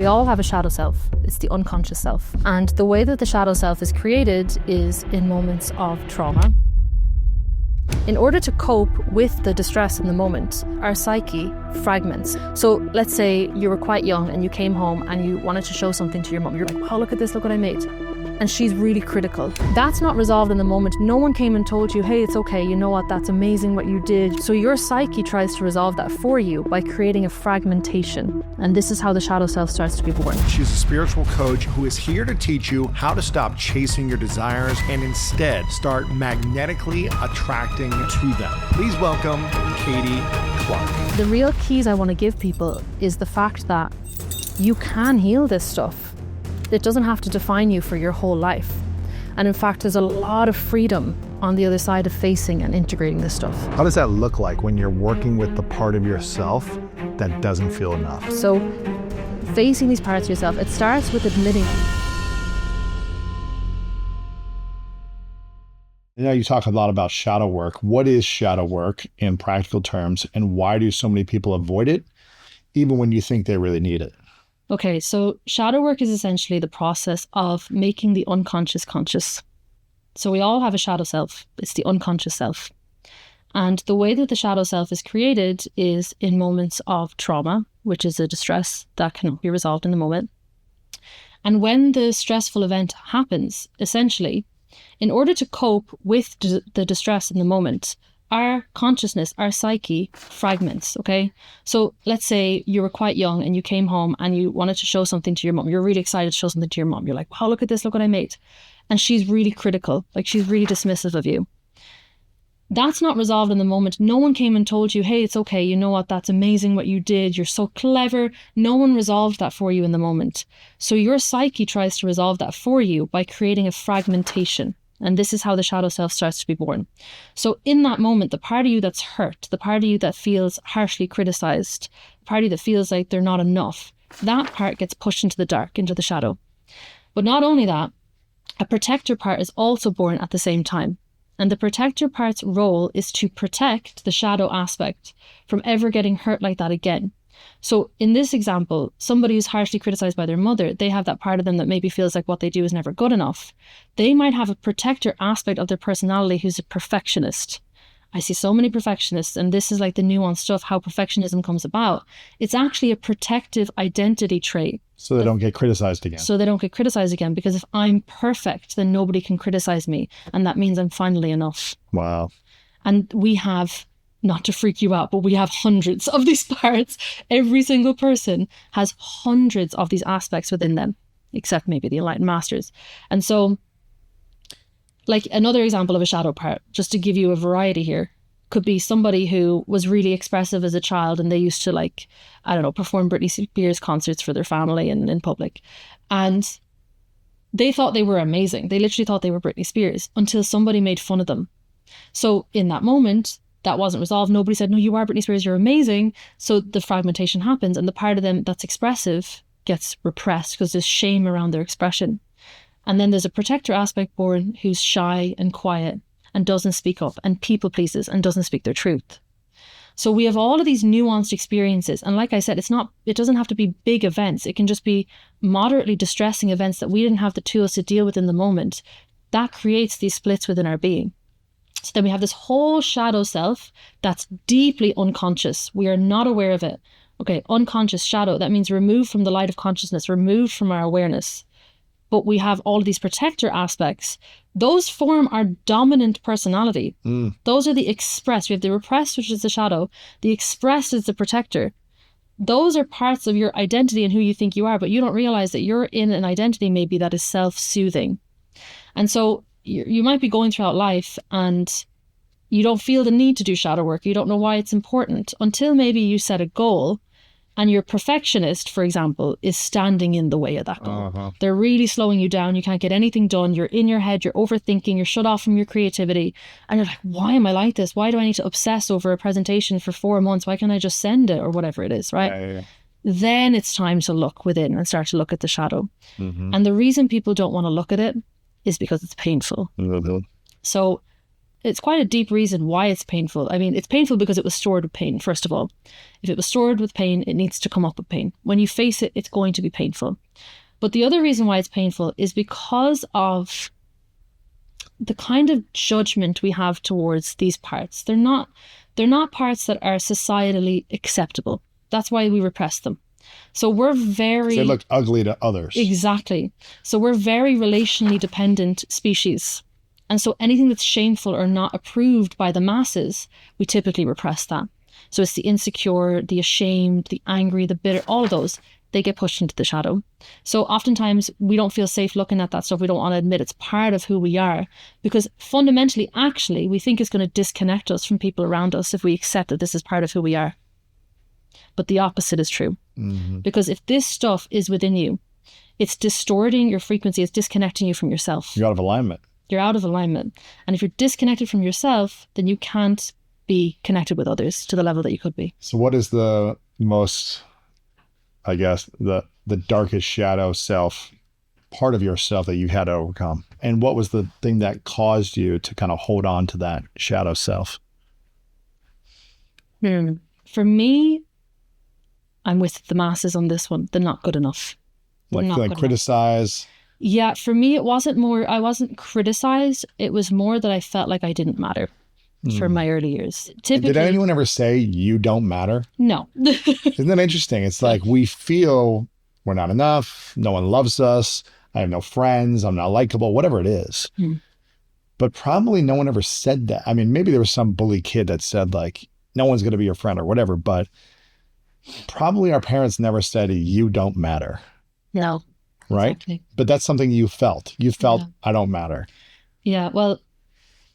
We all have a shadow self. It's the unconscious self. And the way that the shadow self is created is in moments of trauma. In order to cope with the distress in the moment, our psyche fragments. So let's say you were quite young and you came home and you wanted to show something to your mum. You're like, wow, look at this, look what I made. And she's really critical. That's not resolved in the moment. No one came and told you, hey, it's okay, you know what, that's amazing what you did. So your psyche tries to resolve that for you by creating a fragmentation. And this is how the shadow self starts to be born. She's a spiritual coach who is here to teach you how to stop chasing your desires and instead start magnetically attracting to them. Please welcome Katie Clarke. The real keys I want to give people is the fact that you can heal this stuff. It doesn't have to define you for your whole life. And in fact, there's a lot of freedom on the other side of facing and integrating this stuff. How does that look like when you're working with the part of yourself that doesn't feel enough? So facing these parts of yourself, it starts with admitting. You know, you talk a lot about shadow work. What is shadow work in practical terms, and why do so many people avoid it, even when you think they really need it? Okay, so shadow work is essentially the process of making the unconscious conscious. So we all have a shadow self. It's the unconscious self. And the way that the shadow self is created is in moments of trauma, which is a distress that cannot be resolved in the moment. And when the stressful event happens, essentially, in order to cope with the distress in the moment, our consciousness, our psyche fragments, okay? So let's say you were quite young and you came home and you wanted to show something to your mum. You're really excited to show something to your mum. You're like, wow, look at this, look what I made. And she's really critical, like she's really dismissive of you. That's not resolved in the moment. No one came and told you, hey, it's okay, you know what, that's amazing what you did. You're so clever. No one resolved that for you in the moment. So your psyche tries to resolve that for you by creating a fragmentation. And this is how the shadow self starts to be born. So in that moment, the part of you that's hurt, the part of you that feels harshly criticized, the part of you that feels like they're not enough, that part gets pushed into the dark, into the shadow. But not only that, a protector part is also born at the same time. And the protector part's role is to protect the shadow aspect from ever getting hurt like that again. So in this example, somebody who's harshly criticized by their mother, they have that part of them that maybe feels like what they do is never good enough. They might have a protector aspect of their personality who's a perfectionist. I see so many perfectionists, and this is like the nuanced stuff, how perfectionism comes about. It's actually a protective identity trait. So they don't get criticized again. So they don't get criticized again, because if I'm perfect, then nobody can criticize me. And that means I'm finally enough. Wow. And we have, not to freak you out, but we have hundreds of these parts. Every single person has hundreds of these aspects within them, except maybe the Enlightened Masters. And so, like another example of a shadow part, just to give you a variety here, could be somebody who was really expressive as a child and they used to perform Britney Spears concerts for their family and in public. And they thought they were amazing. They literally thought they were Britney Spears until somebody made fun of them. So in that moment, that wasn't resolved. Nobody said, no, you are Britney Spears, you're amazing. So the fragmentation happens, and the part of them that's expressive gets repressed because there's shame around their expression. And then there's a protector aspect born who's shy and quiet and doesn't speak up and people pleases and doesn't speak their truth. So we have all of these nuanced experiences. And like I said, it doesn't have to be big events. It can just be moderately distressing events that we didn't have the tools to deal with in the moment. That creates these splits within our being. So then we have this whole shadow self that's deeply unconscious. We are not aware of it. Okay, unconscious shadow, that means removed from the light of consciousness, removed from our awareness. But we have all of these protector aspects. Those form our dominant personality. Those are the expressed. We have the repressed, which is the shadow. The expressed is the protector. Those are parts of your identity and who you think you are, but you don't realize that you're in an identity maybe that is self-soothing. And so you might be going throughout life and you don't feel the need to do shadow work. You don't know why it's important until maybe you set a goal and your perfectionist, for example, is standing in the way of that goal. They're really slowing you down. You can't get anything done. You're in your head. You're overthinking. You're shut off from your creativity. And you're like, why am I like this? Why do I need to obsess over a presentation for 4 months? Why can't I just send it or whatever it is, right? Yeah. Then it's time to look within and start to look at the shadow. And the reason people don't want to look at it is because it's painful. So it's quite a deep reason why it's painful. I mean, it's painful because it was stored with pain, first of all. If it was stored with pain, it needs to come up with pain. When you face it, it's going to be painful. But the other reason why it's painful is because of the kind of judgment we have towards these parts. They're not parts that are societally acceptable. That's why we repress them. So we're very... They look ugly to others. Exactly. So we're very relationally dependent species. And so anything that's shameful or not approved by the masses, we typically repress that. So it's the insecure, the ashamed, the angry, the bitter, all of those, they get pushed into the shadow. So oftentimes we don't feel safe looking at that stuff. We don't want to admit it's part of who we are, because fundamentally, actually, we think it's going to disconnect us from people around us if we accept that this is part of who we are. But the opposite is true. Mm-hmm. Because if this stuff is within you, it's distorting your frequency, it's disconnecting you from yourself. You're out of alignment. You're out of alignment. And if you're disconnected from yourself, then you can't be connected with others to the level that you could be. So what is the most, I guess, the darkest shadow self, part of yourself that you had to overcome? And what was the thing that caused you to kind of hold on to that shadow self? For me, I'm with the masses on this one. They're not good enough. Like criticize? Yeah, for me, it wasn't more, I wasn't criticized. It was more that I felt like I didn't matter for my early years. Typically, did anyone ever say you don't matter? No. Isn't that interesting? It's like we feel we're not enough. No one loves us. I have no friends. I'm not likable, whatever it is. But probably no one ever said that. I mean, maybe there was some bully kid that said like, no one's going to be your friend or whatever, but probably our parents never said you don't matter. No. Right? Exactly. But that's something you felt. You felt, I don't matter. Yeah, well.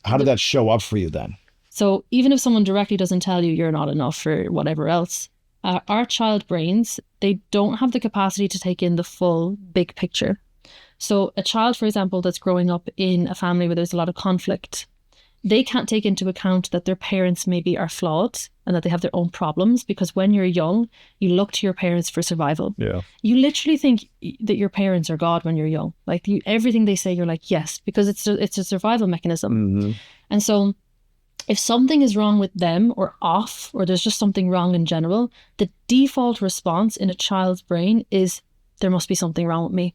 How did that show up for you then? So even if someone directly doesn't tell you you're not enough or whatever else, our child brains, they don't have the capacity to take in the full big picture. So a child, for example, that's growing up in a family where there's a lot of conflict, they can't take into account that their parents maybe are flawed and that they have their own problems, because when you're young, you look to your parents for survival. Yeah. You literally think that your parents are God when you're young. Like everything they say, you're like, yes, because it's a survival mechanism. Mm-hmm. And so if something is wrong with them or off, or there's just something wrong in general, the default response in a child's brain is, there must be something wrong with me.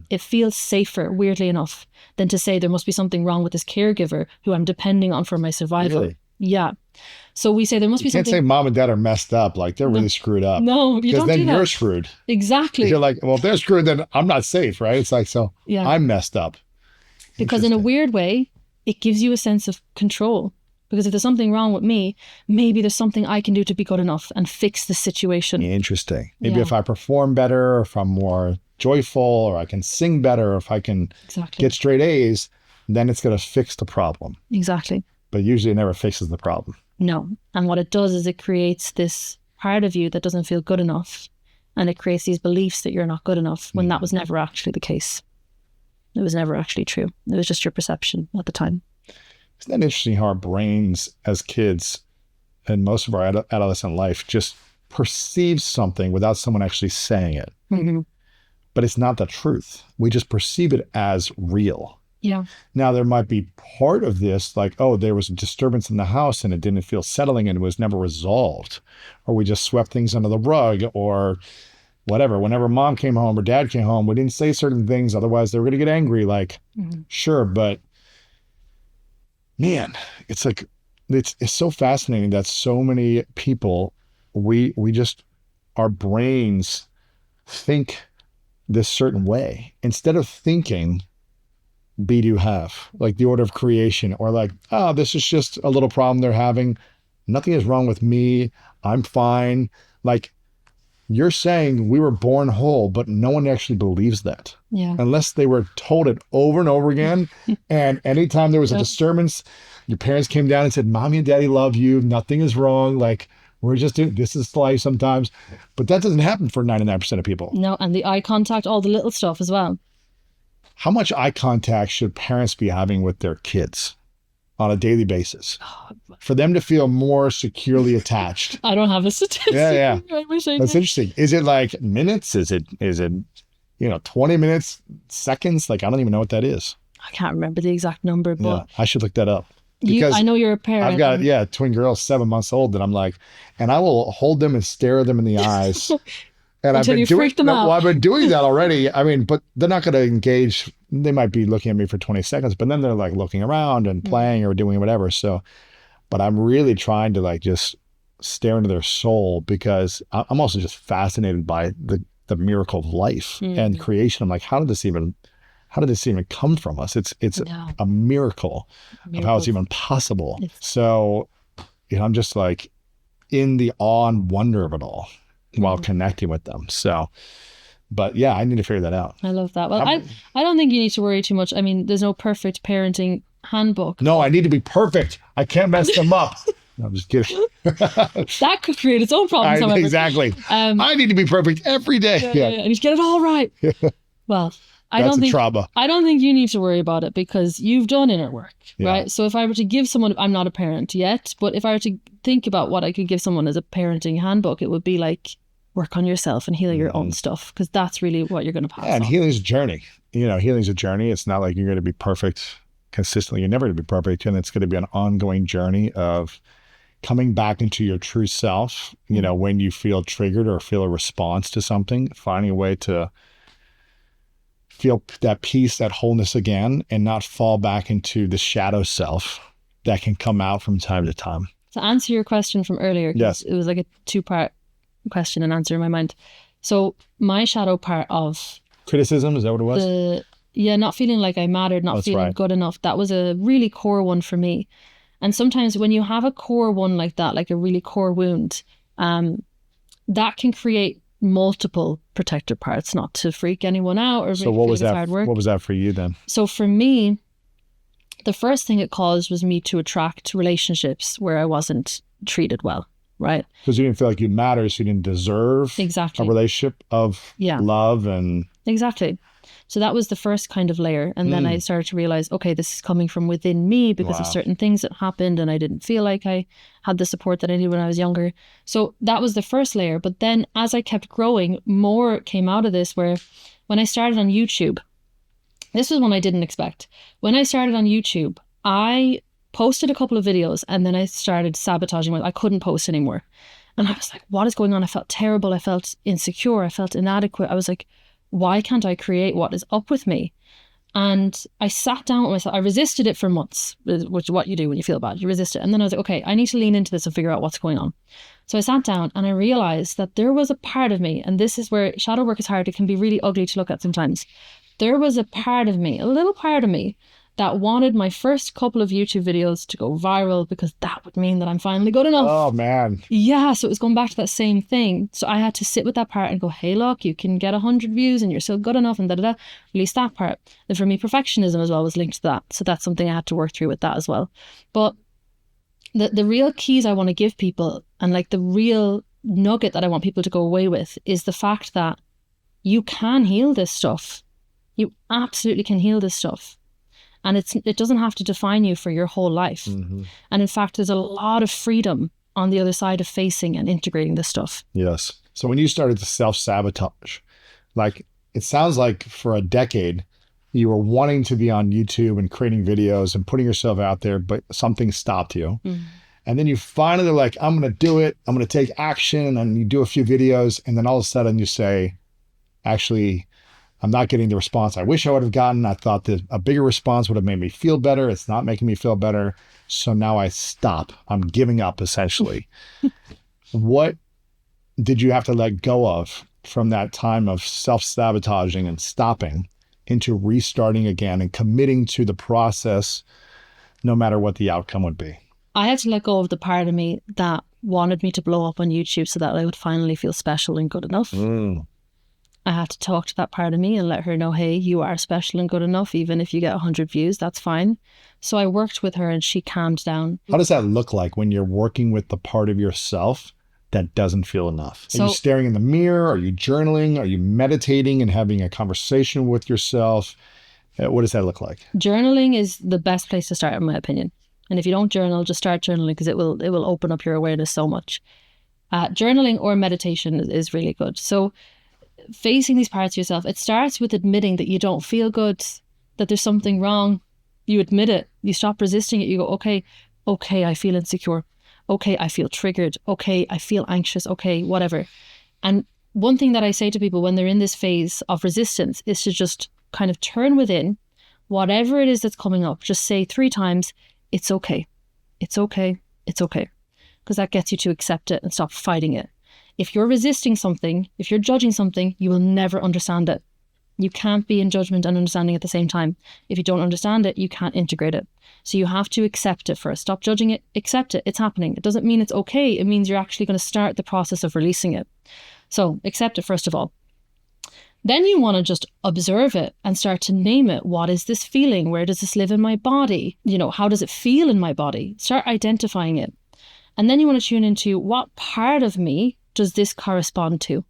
It feels safer, weirdly enough, than to say there must be something wrong with this caregiver who I'm depending on for my survival. Really? Yeah. So we say there must be something. You can't say mom and dad are messed up. Like they're really screwed up. No, you don't do that. Because then you're screwed. Exactly. You're like, well, if they're screwed, then I'm not safe, right? It's like, so yeah. I'm messed up. Because in a weird way, it gives you a sense of control. Because if there's something wrong with me, maybe there's something I can do to be good enough and fix the situation. Interesting. Maybe if I perform better, or if I'm more joyful, or I can sing better, or if I can get straight A's, then it's going to fix the problem. Exactly. But usually it never fixes the problem. No. And what it does is it creates this part of you that doesn't feel good enough. And it creates these beliefs that you're not good enough, when that was never actually the case. It was never actually true. It was just your perception at the time. Isn't that interesting how our brains as kids and most of our adolescent life just perceive something without someone actually saying it? Mm-hmm. But it's not the truth. We just perceive it as real. Yeah. Now, there might be part of this, like, oh, there was a disturbance in the house and it didn't feel settling and it was never resolved. Or we just swept things under the rug, or whatever. Whenever mom came home or dad came home, we didn't say certain things. Otherwise, they were going to get angry. Like, sure, but man, it's like, it's so fascinating that so many people, we just, our brains think this certain way instead of thinking, be do have, like the order of creation, or like, oh, this is just a little problem they're having. Nothing is wrong with me. I'm fine. Like, you're saying we were born whole, but no one actually believes that. Yeah. Unless they were told it over and over again. And anytime there was a disturbance, your parents came down and said, Mommy and Daddy love you. Nothing is wrong. Like, we're just doing, this is life sometimes. But that doesn't happen for 99% of people. No, and the eye contact, all the little stuff as well. How much eye contact should parents be having with their kids on a daily basis for them to feel more securely attached? I don't have a statistic. Yeah. I wish I That's did. interesting. Is it like minutes? Is it 20 minutes, seconds? Like, I don't even know what that is. I can't remember the exact number, but yeah, I should look that up. because I know you're a parent. I've got twin girls, 7 months old, that I'm like, and I will hold them and stare them in the eyes. And Until you freak them out. Well, I've been doing that already. I mean, but they're not going to engage. They might be looking at me for 20 seconds, but then they're like looking around and playing or doing whatever. So, but I'm really trying to like just stare into their soul, because I'm also just fascinated by the miracle of life and creation. I'm like, how did this even come from us? It's a miracle of how it's even possible. So, I'm just like in the awe and wonder of it all while connecting with them. So, but yeah, I need to figure that out. I love that. Well, I don't think you need to worry too much. I mean, there's no perfect parenting handbook. No, I need to be perfect. I can't mess them up. No, I'm just kidding. That could create its own problems. Exactly. I need to be perfect every day. Yeah. I need to get it all right. Well, I don't think you need to worry about it, because you've done inner work, right? So if I were to give someone, I'm not a parent yet, but if I were to think about what I could give someone as a parenting handbook, it would be like, work on yourself and heal your own stuff, because that's really what you're going to pass on. And healing's a journey. Healing's a journey. It's not like you're going to be perfect consistently. You're never going to be perfect. And it's going to be an ongoing journey of coming back into your true self, when you feel triggered or feel a response to something, finding a way to feel that peace, that wholeness again, and not fall back into the shadow self that can come out from time to time. To answer your question from earlier, yes, it was like a 2-part question and answer in my mind. So my shadow part of criticism, is that what it was? Not feeling like I mattered, not feeling good enough. That was a really core one for me. And sometimes when you have a core one like that, like a really core wound, that can create multiple protective parts, not to freak anyone out or so what was that? What was that for you then? So for me, the first thing it caused was me to attract relationships where I wasn't treated well, right? Because you didn't feel like you mattered, so you didn't deserve a relationship of love and... Exactly. So that was the first kind of layer. And then I started to realize, okay, this is coming from within me because of certain things that happened, and I didn't feel like I had the support that I needed when I was younger. So that was the first layer. But then as I kept growing, more came out of this, where when I started on YouTube, this was one I didn't expect. When I started on YouTube, I posted a couple of videos and then I started sabotaging I couldn't post anymore. And I was like, what is going on? I felt terrible. I felt insecure. I felt inadequate. I was like, why can't I create? What is up with me? And I sat down with myself. I resisted it for months, which is what you do when you feel bad. You resist it. And then I was like, okay, I need to lean into this and figure out what's going on. So I sat down and I realized that there was a part of me, and this is where shadow work is hard. It can be really ugly to look at sometimes. There was a part of me, a little part of me, that wanted my first couple of YouTube videos to go viral, because that would mean that I'm finally good enough. Oh, man. Yeah, so it was going back to that same thing. So I had to sit with that part and go, hey, look, you can get 100 views and you're still good enough, and da-da-da. Release that part. And for me, perfectionism as well was linked to that. So that's something I had to work through with that as well. But the real keys I want to give people, and like the real nugget that I want people to go away with, is the fact that you can heal this stuff. You absolutely can heal this stuff. And it doesn't have to define you for your whole life. Mm-hmm. And in fact, there's a lot of freedom on the other side of facing and integrating this stuff. Yes. So when you started to self-sabotage, like it sounds like for a decade, you were wanting to be on YouTube and creating videos and putting yourself out there, but something stopped you. Mm-hmm. And then you finally are like, I'm going to do it. I'm going to take action. And you do a few videos. And then all of a sudden you say, actually, I'm not getting the response I wish I would have gotten. I thought that a bigger response would have made me feel better. It's not making me feel better. So now I stop. I'm giving up, essentially. What did you have to let go of from that time of self-sabotaging and stopping into restarting again and committing to the process, no matter what the outcome would be? I had to let go of the part of me that wanted me to blow up on YouTube so that I would finally feel special and good enough. I had to talk to that part of me and let her know, hey, you are special and good enough. Even if you get 100 views, that's fine. So I worked with her and she calmed down. How does that look like when you're working with the part of yourself that doesn't feel enough? Are you staring in the mirror? Are you journaling? Are you meditating and having a conversation with yourself? What does that look like? Journaling is the best place to start, in my opinion. And if you don't journal, just start journaling, because it will open up your awareness so much. Journaling or meditation is really good. So facing these parts of yourself, it starts with admitting that you don't feel good, that there's something wrong. You admit it. You stop resisting it. You go, okay, I feel insecure. Okay, I feel triggered. Okay, I feel anxious. Okay, whatever. And one thing that I say to people when they're in this phase of resistance is to just kind of turn within, whatever it is that's coming up, just say 3 times, it's okay. It's okay. It's okay. Because that gets you to accept it and stop fighting it. If you're resisting something, if you're judging something, you will never understand it. You can't be in judgment and understanding at the same time. If you don't understand it, you can't integrate it. So you have to accept it first. Stop judging it, accept it. It's happening. It doesn't mean it's okay. It means you're actually going to start the process of releasing it. So accept it first of all. Then you want to just observe it and start to name it. What is this feeling? Where does this live in my body? How does it feel in my body? Start identifying it. And then you want to tune into what part of me does this correspond to?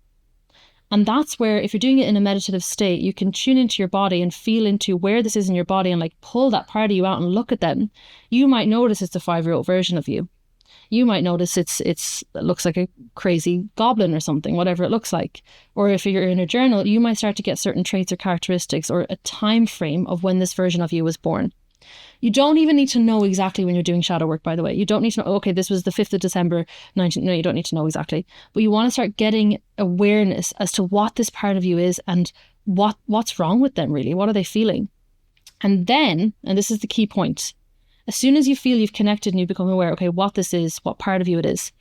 And that's where, if you're doing it in a meditative state, you can tune into your body and feel into where this is in your body and like pull that part of you out and look at them. You might notice it's a 5-year-old version of you. You might notice it looks like a crazy goblin or something, whatever it looks like. Or if you're in a journal, you might start to get certain traits or characteristics or a time frame of when this version of you was born. You don't even need to know exactly when you're doing shadow work, by the way. You don't need to know, okay, this was the 5th of December, 19... No, you don't need to know exactly. But you want to start getting awareness as to what this part of you is and what's wrong with them, really. What are they feeling? And then, and this is the key point, as soon as you feel you've connected and you become aware, okay, what this is, what part of you it is,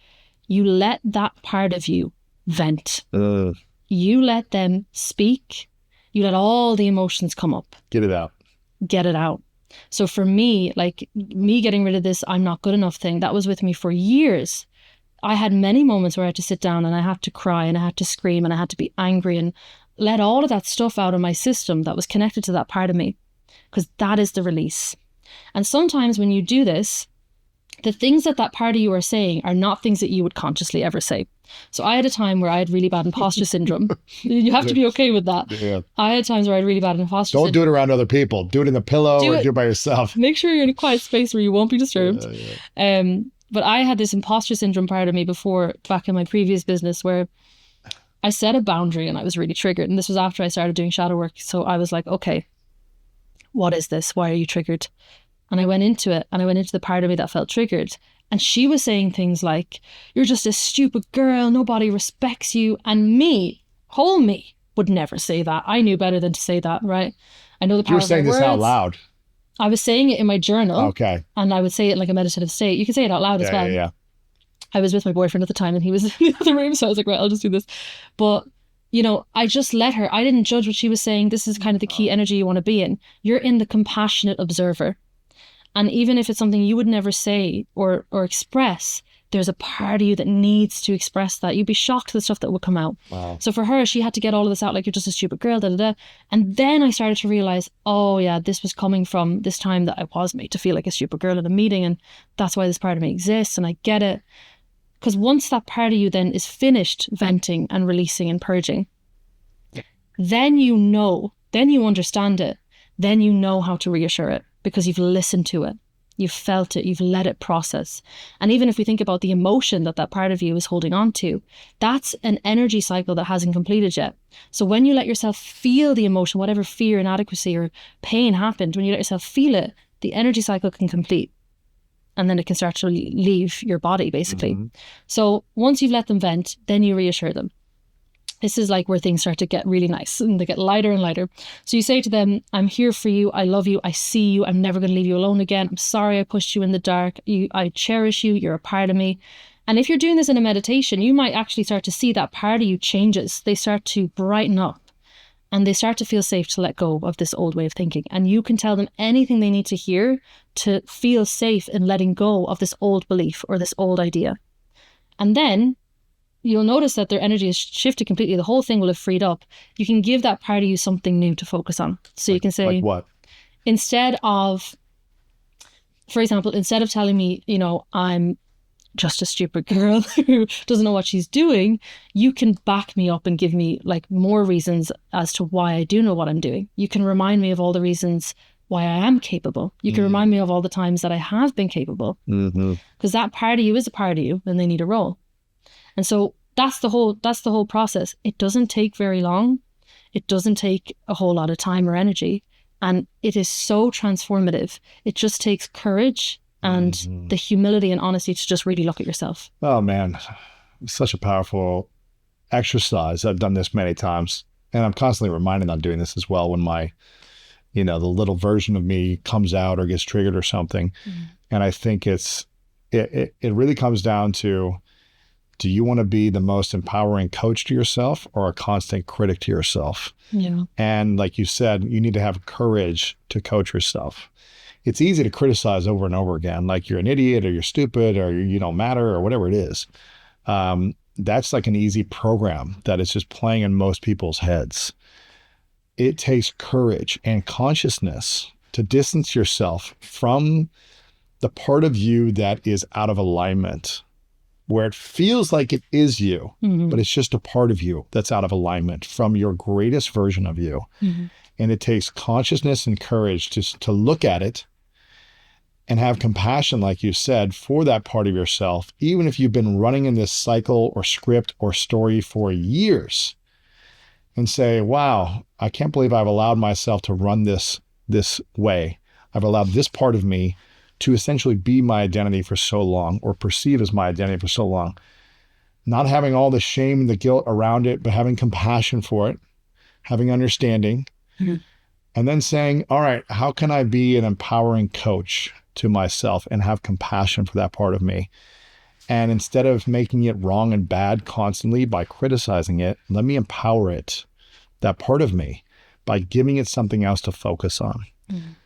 you let that part of you vent. You let them speak. You let all the emotions come up. Get it out. Get it out. So for me, like me getting rid of this I'm not good enough thing, that was with me for years. I had many moments where I had to sit down and I had to cry and I had to scream and I had to be angry and let all of that stuff out of my system that was connected to that part of me, because that is the release. And sometimes when you do this, the things that part of you are saying are not things that you would consciously ever say. So I had a time where I had really bad imposter syndrome. You have to be okay with that. Yeah. I had times where I had really bad imposter syndrome. Don't do it around other people. Do it in the pillow or do it by yourself. Make sure you're in a quiet space where you won't be disturbed. But I had this imposter syndrome part of me before, back in my previous business, where I set a boundary and I was really triggered. And this was after I started doing shadow work. So I was like, okay, what is this? Why are you triggered? And I went into it, and I went into the part of me that felt triggered. And she was saying things like, you're just a stupid girl, nobody respects you. And me, whole me, would never say that. I knew better than to say that, right? I know the power of my words. You were saying this out loud? I was saying it in my journal. Okay. And I would say it in like a meditative state. You can say it out loud as well. Yeah. I was with my boyfriend at the time and he was in the other room. So I was like, right, I'll just do this. But, I just let her. I didn't judge what she was saying. This is kind of the key energy you want to be in. You're in the compassionate observer. And even if it's something you would never say or express, there's a part of you that needs to express that. You'd be shocked at the stuff that would come out. Wow. So for her, she had to get all of this out, like, you're just a stupid girl, da da da. And then I started to realize, oh yeah, this was coming from this time that I was made to feel like a stupid girl at a meeting. And that's why this part of me exists. And I get it. Because once that part of you then is finished venting and releasing and purging, then then you understand it. Then you know how to reassure it. Because you've listened to it, you've felt it, you've let it process. And even if we think about the emotion that part of you is holding on to, that's an energy cycle that hasn't completed yet. So when you let yourself feel the emotion, whatever fear, inadequacy or pain happened, when you let yourself feel it, the energy cycle can complete. And then it can start to leave your body, basically. Mm-hmm. So once you've let them vent, then you reassure them. This is like where things start to get really nice and they get lighter and lighter. So you say to them, I'm here for you. I love you. I see you. I'm never going to leave you alone again. I'm sorry I pushed you in the dark. I cherish you. You're a part of me. And if you're doing this in a meditation, you might actually start to see that part of you changes. They start to brighten up and they start to feel safe to let go of this old way of thinking. And you can tell them anything they need to hear to feel safe in letting go of this old belief or this old idea. And then you'll notice that their energy is shifted completely. The whole thing will have freed up. You can give that part of you something new to focus on. So you can say, like what? Instead of, for example, instead of telling me, I'm just a stupid girl who doesn't know what she's doing, you can back me up and give me like more reasons as to why I do know what I'm doing. You can remind me of all the reasons why I am capable. You can remind me of all the times that I have been capable. Because that part of you is a part of you and they need a role. And so that's the whole process. It doesn't take very long. It doesn't take a whole lot of time or energy. And it is so transformative. It just takes courage and the humility and honesty to just really look at yourself. Oh man, such a powerful exercise. I've done this many times, and I'm constantly reminded I'm doing this as well when my, the little version of me comes out or gets triggered or something. And I think it really comes down to, do you want to be the most empowering coach to yourself or a constant critic to yourself? Yeah. And like you said, you need to have courage to coach yourself. It's easy to criticize over and over again, like you're an idiot or you're stupid or you don't matter or whatever it is. That's like an easy program that is just playing in most people's heads. It takes courage and consciousness to distance yourself from the part of you that is out of alignment, where it feels like it is you, but it's just a part of you that's out of alignment from your greatest version of you. And it takes consciousness and courage to look at it and have compassion, like you said, for that part of yourself, even if you've been running in this cycle or script or story for years, and say, wow, I can't believe I've allowed myself to run this way. I've allowed this part of me to essentially be my identity for so long, or perceive as my identity for so long. Not having all the shame and the guilt around it, but having compassion for it, having understanding, and then saying, all right, how can I be an empowering coach to myself and have compassion for that part of me? And instead of making it wrong and bad constantly by criticizing it, let me empower it, that part of me, by giving it something else to focus on,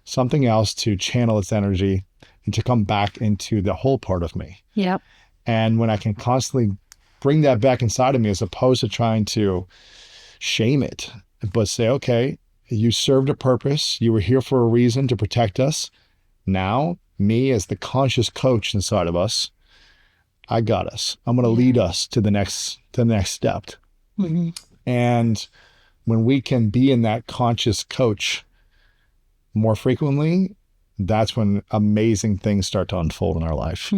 something else to channel its energy and to come back into the whole part of me. Yep. And when I can constantly bring that back inside of me, as opposed to trying to shame it, but say, okay, you served a purpose. You were here for a reason, to protect us. Now, me as the conscious coach inside of us, I got us. I'm going to lead us to the next step. And when we can be in that conscious coach more frequently, that's when amazing things start to unfold in our life.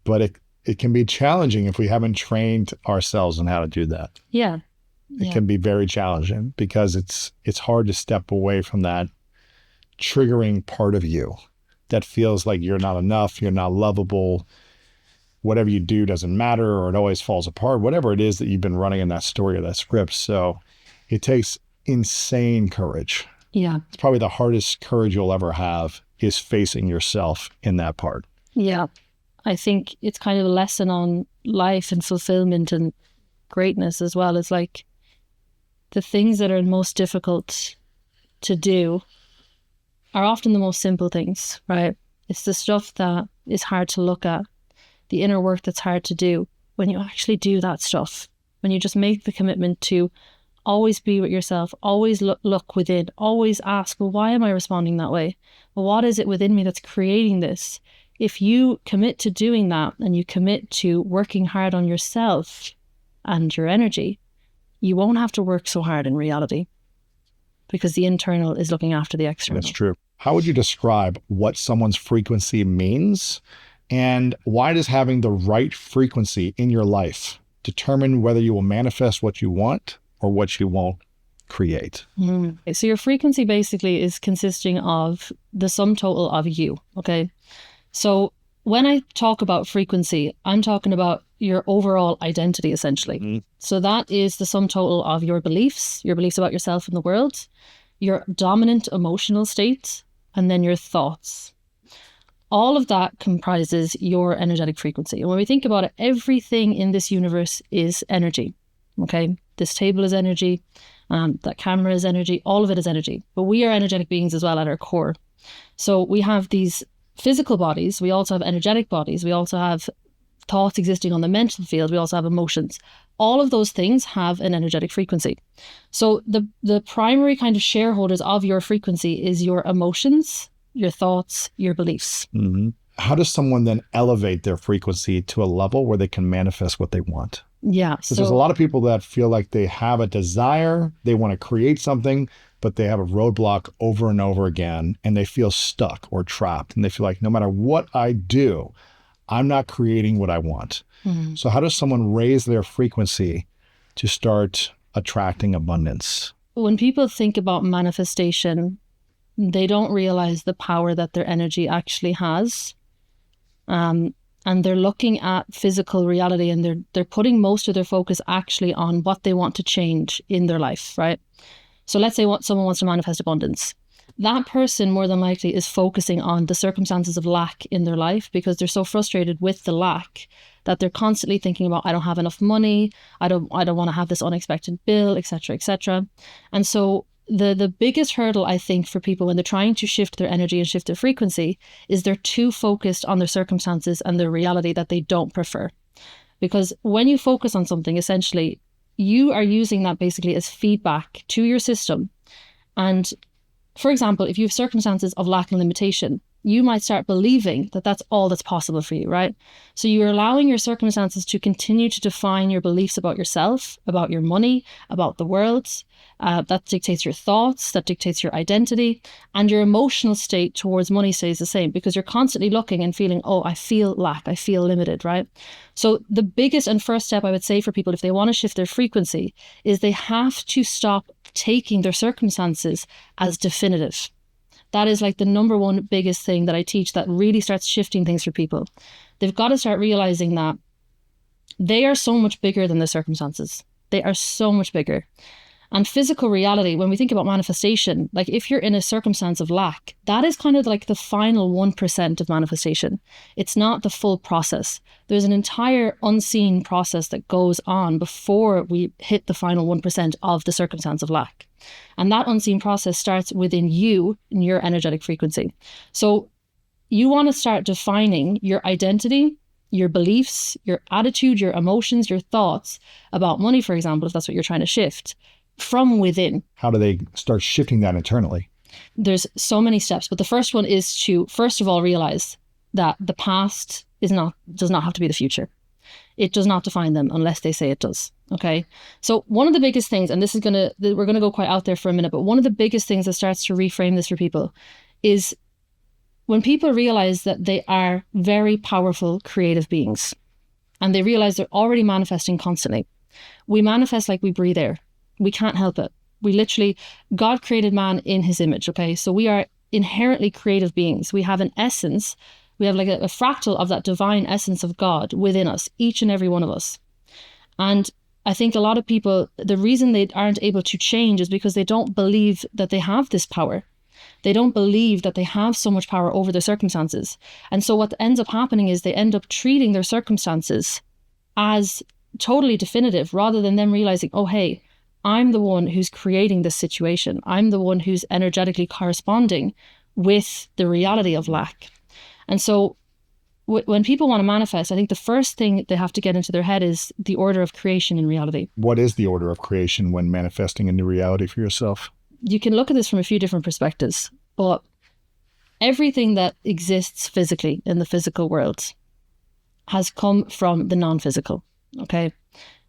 But it can be challenging if we haven't trained ourselves on how to do that. Yeah. It can be very challenging because it's hard to step away from that triggering part of you that feels like you're not enough, you're not lovable, whatever you do doesn't matter, or it always falls apart, whatever it is that you've been running in that story or that script. So it takes insane courage. Yeah. It's probably the hardest courage you'll ever have, is facing yourself in that part. Yeah. I think it's kind of a lesson on life and fulfillment and greatness as well. It's like the things that are most difficult to do are often the most simple things, right? It's the stuff that is hard to look at, the inner work that's hard to do. When you actually do that stuff, when you just make the commitment to always be with yourself, always look within, always ask, well, why am I responding that way? Well, what is it within me that's creating this? If you commit to doing that and you commit to working hard on yourself and your energy, you won't have to work so hard in reality, because the internal is looking after the external. That's true. How would you describe what someone's frequency means, and why does having the right frequency in your life determine whether you will manifest what you want or what you won't create? So your frequency basically is consisting of the sum total of you, okay? So when I talk about frequency, I'm talking about your overall identity, essentially. So that is the sum total of your beliefs about yourself and the world, your dominant emotional state, and then your thoughts. All of that comprises your energetic frequency. And when we think about it, everything in this universe is energy, okay? This table is energy, that camera is energy, all of it is energy. But we are energetic beings as well at our core. So we have these physical bodies, we also have energetic bodies, we also have thoughts existing on the mental field, we also have emotions. All of those things have an energetic frequency. So the primary kind of shareholders of your frequency is your emotions, your thoughts, your beliefs. How does someone then elevate their frequency to a level where they can manifest what they want? Yeah. Because there's a lot of people that feel like they have a desire, they want to create something, but they have a roadblock over and over again, and they feel stuck or trapped. And they feel like no matter what I do, I'm not creating what I want. So how does someone raise their frequency to start attracting abundance? When people think about manifestation, they don't realize the power that their energy actually has. And they're looking at physical reality, and they're putting most of their focus actually on what they want to change in their life, right? So let's say someone wants to manifest abundance. That person more than likely is focusing on the circumstances of lack in their life, because they're so frustrated with the lack that they're constantly thinking about, I don't have enough money, I don't want to have this unexpected bill, etc., etc. And so the biggest hurdle, I think, for people when they're trying to shift their energy and shift their frequency is they're too focused on their circumstances and their reality that they don't prefer. Because when you focus on something, essentially, you are using that basically as feedback to your system. And for example, if you have circumstances of lack and limitation, you might start believing that that's all that's possible for you, right? So you're allowing your circumstances to continue to define your beliefs about yourself, about your money, about the world. That dictates your thoughts, that dictates your identity, and your emotional state towards money stays the same, because you're constantly looking and feeling, oh, I feel lack, I feel limited, right? So the biggest and first step I would say for people, if they want to shift their frequency, is they have to stop taking their circumstances as definitive. That is like the number one biggest thing that I teach that really starts shifting things for people. They've got to start realizing that they are so much bigger than the circumstances. They are so much bigger. And physical reality, when we think about manifestation, like if you're in a circumstance of lack, that is kind of like the final 1% of manifestation. It's not the full process. There's an entire unseen process that goes on before we hit the final 1% of the circumstance of lack. And that unseen process starts within you in your energetic frequency. So you want to start defining your identity, your beliefs, your attitude, your emotions, your thoughts about money, for example, if that's what you're trying to shift, from within. How do they start shifting that internally? There's so many steps, but the first one is to, first of all, realize that the past does not have to be the future. It does not define them unless they say it does. Okay. So one of the biggest things, and we're going to go quite out there for a minute, but one of the biggest things that starts to reframe this for people is when people realize that they are very powerful, creative beings, and they realize they're already manifesting constantly. We manifest like we breathe air. We can't help it. God created man in his image. Okay. So we are inherently creative beings. We have an essence. We have like a fractal of that divine essence of God within us, each and every one of us. And I think a lot of people, the reason they aren't able to change is because they don't believe that they have this power. They don't believe that they have so much power over their circumstances. And so what ends up happening is they end up treating their circumstances as totally definitive, rather than them realizing, oh, hey, I'm the one who's creating this situation. I'm the one who's energetically corresponding with the reality of lack. And so when people want to manifest, I think the first thing they have to get into their head is the order of creation in reality. What is the order of creation when manifesting a new reality for yourself? You can look at this from a few different perspectives, but everything that exists physically in the physical world has come from the non-physical, okay?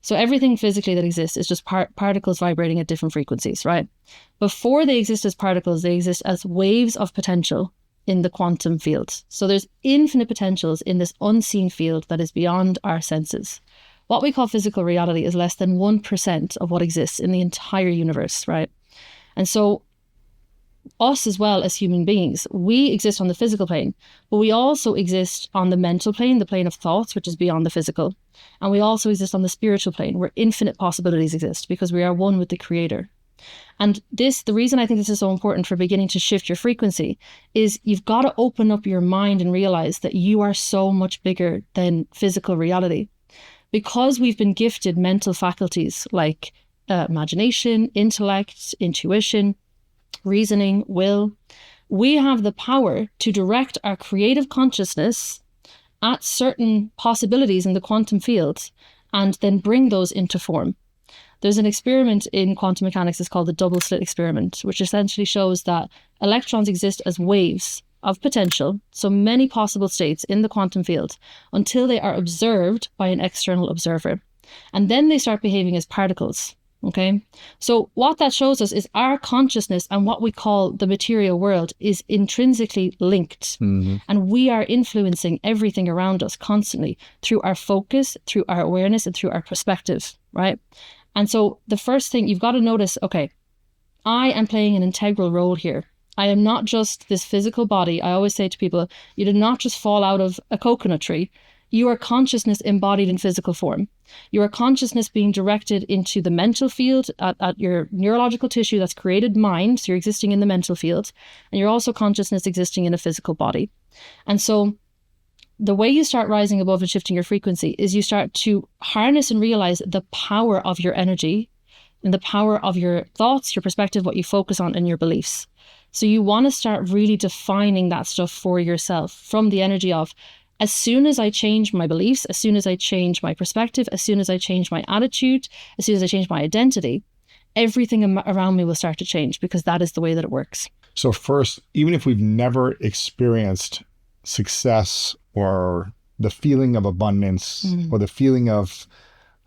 So everything physically that exists is just particles vibrating at different frequencies, right? Before they exist as particles, they exist as waves of potential in the quantum field. So there's infinite potentials in this unseen field that is beyond our senses. What we call physical reality is less than 1% of what exists in the entire universe, right? And so us as well as human beings, we exist on the physical plane, but we also exist on the mental plane, the plane of thoughts, which is beyond the physical. And we also exist on the spiritual plane, where infinite possibilities exist because we are one with the Creator. And the reason I think this is so important for beginning to shift your frequency is you've got to open up your mind and realize that you are so much bigger than physical reality. Because we've been gifted mental faculties like imagination, intellect, intuition, reasoning, will, we have the power to direct our creative consciousness at certain possibilities in the quantum field and then bring those into form. There's an experiment in quantum mechanics, it's called the double slit experiment, which essentially shows that electrons exist as waves of potential, so many possible states in the quantum field, until they are observed by an external observer. And then they start behaving as particles. Okay, so what that shows us is our consciousness and what we call the material world is intrinsically linked. Mm-hmm. And we are influencing everything around us constantly through our focus, through our awareness, and through our perspective, right? And so the first thing you've got to notice, okay, I am playing an integral role here. I am not just this physical body. I always say to people, you did not just fall out of a coconut tree. You are consciousness embodied in physical form. You are consciousness being directed into the mental field at your neurological tissue that's created mind. So you're existing in the mental field. And you're also consciousness existing in a physical body. And so the way you start rising above and shifting your frequency is you start to harness and realize the power of your energy and the power of your thoughts, your perspective, what you focus on, and your beliefs. So you want to start really defining that stuff for yourself from the energy of, as soon as I change my beliefs, as soon as I change my perspective, as soon as I change my attitude, as soon as I change my identity, everything around me will start to change, because that is the way that it works. So first, even if we've never experienced success or the feeling of abundance or the feeling of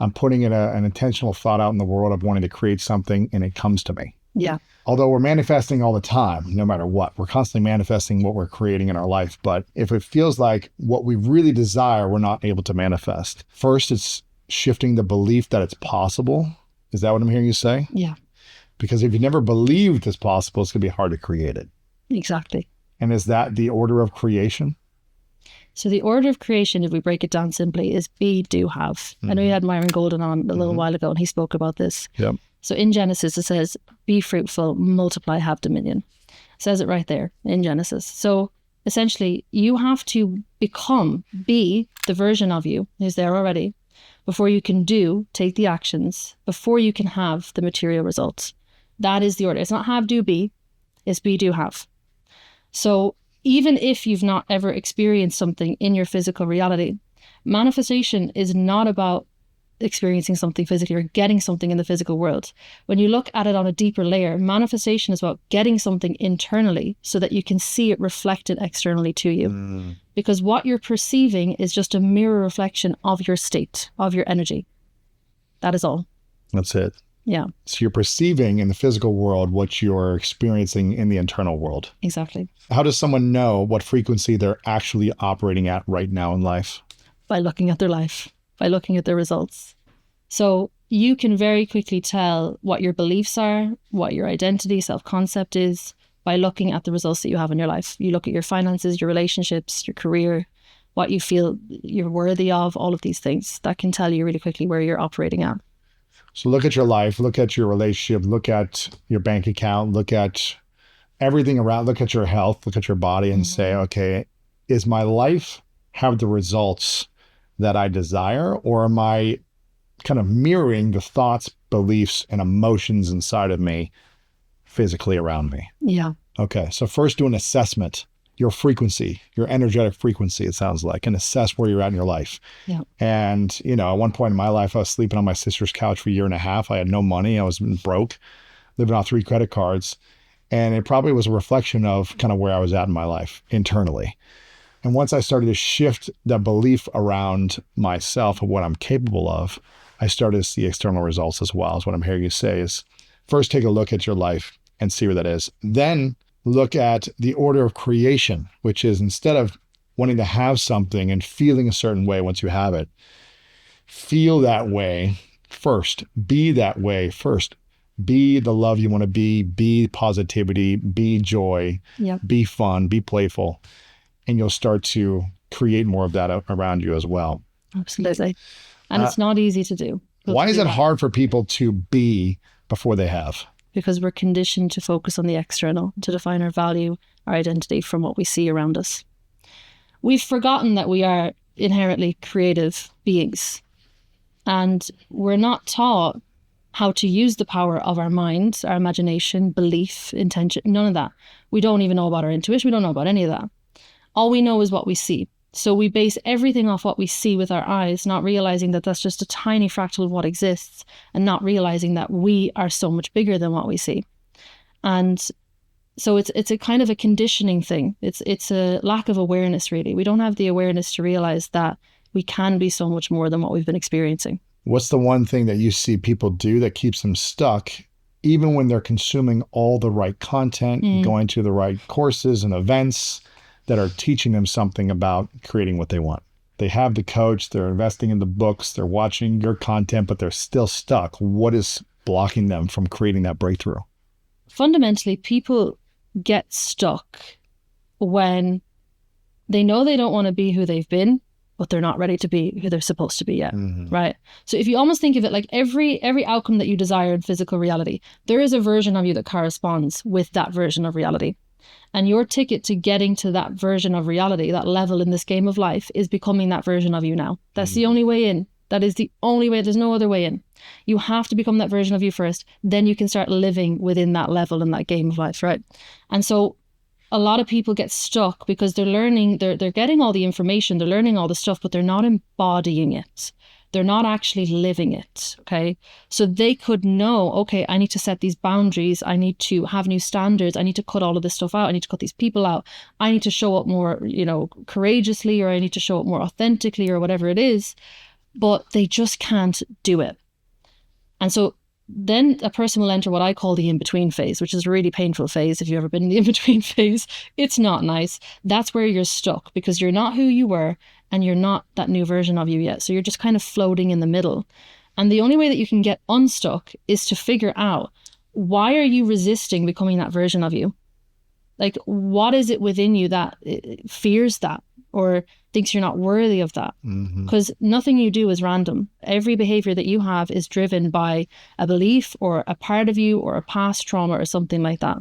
I'm putting in an intentional thought out in the world of wanting to create something and it comes to me. Yeah. Although we're manifesting all the time, no matter what, we're constantly manifesting what we're creating in our life. But if it feels like what we really desire, we're not able to manifest. First, it's shifting the belief that it's possible. Is that what I'm hearing you say? Yeah. Because if you never believed it's possible, it's going to be hard to create it. Exactly. And is that the order of creation? So the order of creation, if we break it down simply, is be, do, have. I know you had Myron Golden on a little while ago, and he spoke about this. Yep. So in Genesis, it says, be fruitful, multiply, have dominion. It says it right there in Genesis. So essentially, you have to be the version of you who's there already before you can take the actions, before you can have the material results. That is the order. It's not have, do, be. It's be, do, have. So even if you've not ever experienced something in your physical reality, manifestation is not about experiencing something physically or getting something in the physical world. When you look at it on a deeper layer, manifestation is about getting something internally so that you can see it reflected externally to you. Because what you're perceiving is just a mirror reflection of your state, of your energy. That is all. That's it. Yeah. So you're perceiving in the physical world what you're experiencing in the internal world. Exactly. How does someone know what frequency they're actually operating at right now in life? By looking at their life, by looking at their results. So you can very quickly tell what your beliefs are, what your identity, self-concept is, by looking at the results that you have in your life. You look at your finances, your relationships, your career, what you feel you're worthy of, all of these things. That can tell you really quickly where you're operating at. So look at your life, look at your relationship, look at your bank account, look at everything around, look at your health, look at your body and say, okay, is my life have the results that I desire, or am I kind of mirroring the thoughts, beliefs, and emotions inside of me physically around me? Yeah. Okay. So first do an assessment, your frequency, your energetic frequency, it sounds like, and assess where you're at in your life. Yeah. And, at one point in my life, I was sleeping on my sister's couch for a year and a half. I had no money. I was broke, living off 3 credit cards. And it probably was a reflection of kind of where I was at in my life internally. And once I started to shift that belief around myself and what I'm capable of, I started to see external results as well. Is what I'm hearing you say is first take a look at your life and see where that is. Then look at the order of creation, which is instead of wanting to have something and feeling a certain way once you have it, feel that way first. Be that way first. Be the love you want to be positivity, be joy, be fun, be playful. And you'll start to create more of that around you as well. Absolutely. And it's not easy to do. Why is it hard for people to be before they have? Because we're conditioned to focus on the external, to define our value, our identity from what we see around us. We've forgotten that we are inherently creative beings. And we're not taught how to use the power of our mind, our imagination, belief, intention, none of that. We don't even know about our intuition. We don't know about any of that. All we know is what we see. So we base everything off what we see with our eyes, not realizing that that's just a tiny fractal of what exists, and not realizing that we are so much bigger than what we see. And so it's a kind of a conditioning thing. It's a lack of awareness, really. We don't have the awareness to realize that we can be so much more than what we've been experiencing. What's the one thing that you see people do that keeps them stuck, even when they're consuming all the right content, going to the right courses and events that are teaching them something about creating what they want? They have the coach, they're investing in the books, they're watching your content, but they're still stuck. What is blocking them from creating that breakthrough? Fundamentally, people get stuck when they know they don't want to be who they've been, but they're not ready to be who they're supposed to be yet, right? So if you almost think of it like every outcome that you desire in physical reality, there is a version of you that corresponds with that version of reality. And your ticket to getting to that version of reality, that level in this game of life, is becoming that version of you now. That's the only way in. That is the only way. There's no other way in. You have to become that version of you first. Then you can start living within that level in that game of life, right? And so a lot of people get stuck because they're learning, they're getting all the information, they're learning all the stuff, but they're not embodying it. They're not actually living it, okay? So they could know, okay, I need to set these boundaries. I need to have new standards. I need to cut all of this stuff out. I need to cut these people out. I need to show up more, courageously, or I need to show up more authentically, or whatever it is. But they just can't do it. And so then a person will enter what I call the in-between phase, which is a really painful phase. If you've ever been in the in-between phase, it's not nice. That's where you're stuck because you're not who you were and you're not that new version of you yet. So you're just kind of floating in the middle. And the only way that you can get unstuck is to figure out, why are you resisting becoming that version of you? Like, what is it within you that fears that or thinks you're not worthy of that? Because nothing you do is random. Every behavior that you have is driven by a belief or a part of you or a past trauma or something like that.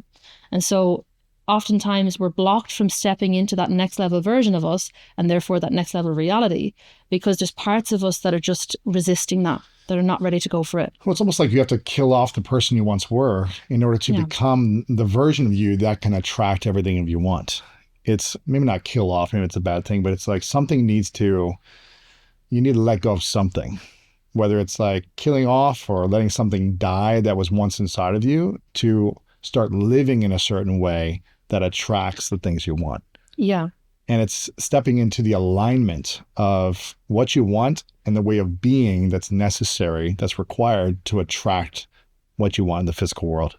And so oftentimes we're blocked from stepping into that next level version of us, and therefore that next level reality, because there's parts of us that are just resisting that are not ready to go for it. Well, it's almost like you have to kill off the person you once were in order to become the version of you that can attract everything you want. It's maybe not kill off, maybe it's a bad thing, but it's like you need to let go of something, whether it's like killing off or letting something die that was once inside of you to start living in a certain way that attracts the things you want. Yeah. And it's stepping into the alignment of what you want and the way of being that's necessary, that's required to attract what you want in the physical world.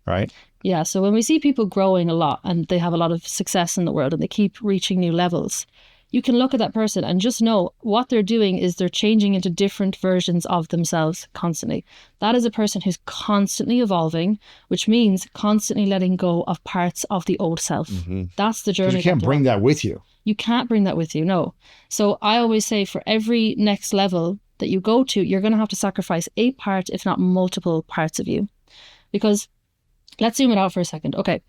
Right? Yeah. So when we see people growing a lot and they have a lot of success in the world and they keep reaching new levels, you can look at that person and just know what they're doing is they're changing into different versions of themselves constantly. That is a person who's constantly evolving, which means constantly letting go of parts of the old self. That's the journey. You can't bring that with you. You can't bring that with you, no. So I always say for every next level that you go to, you're going to have to sacrifice a part, if not multiple parts of you. Because let's zoom it out for a second. Okay.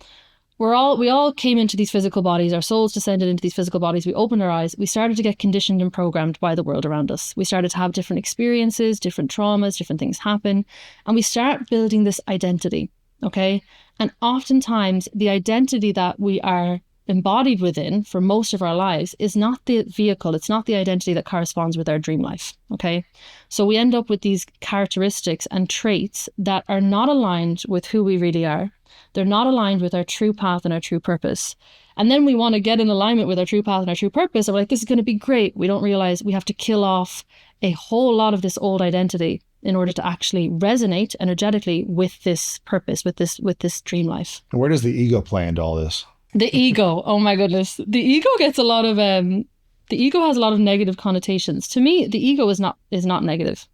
We all came into these physical bodies. Our souls descended into these physical bodies. We opened our eyes. We started to get conditioned and programmed by the world around us. We started to have different experiences, different traumas, different things happen. And we start building this identity, okay? And oftentimes the identity that we are embodied within for most of our lives is not the vehicle. It's not the identity that corresponds with our dream life, okay? So we end up with these characteristics and traits that are not aligned with who we really are. They're not aligned with our true path and our true purpose. And then we want to get in alignment with our true path and our true purpose. And we're like, this is going to be great. We don't realize we have to kill off a whole lot of this old identity in order to actually resonate energetically with this purpose, with this dream life. And where does the ego play into all this? The ego, oh my goodness. The ego gets the ego has a lot of negative connotations. To me, the ego is not negative.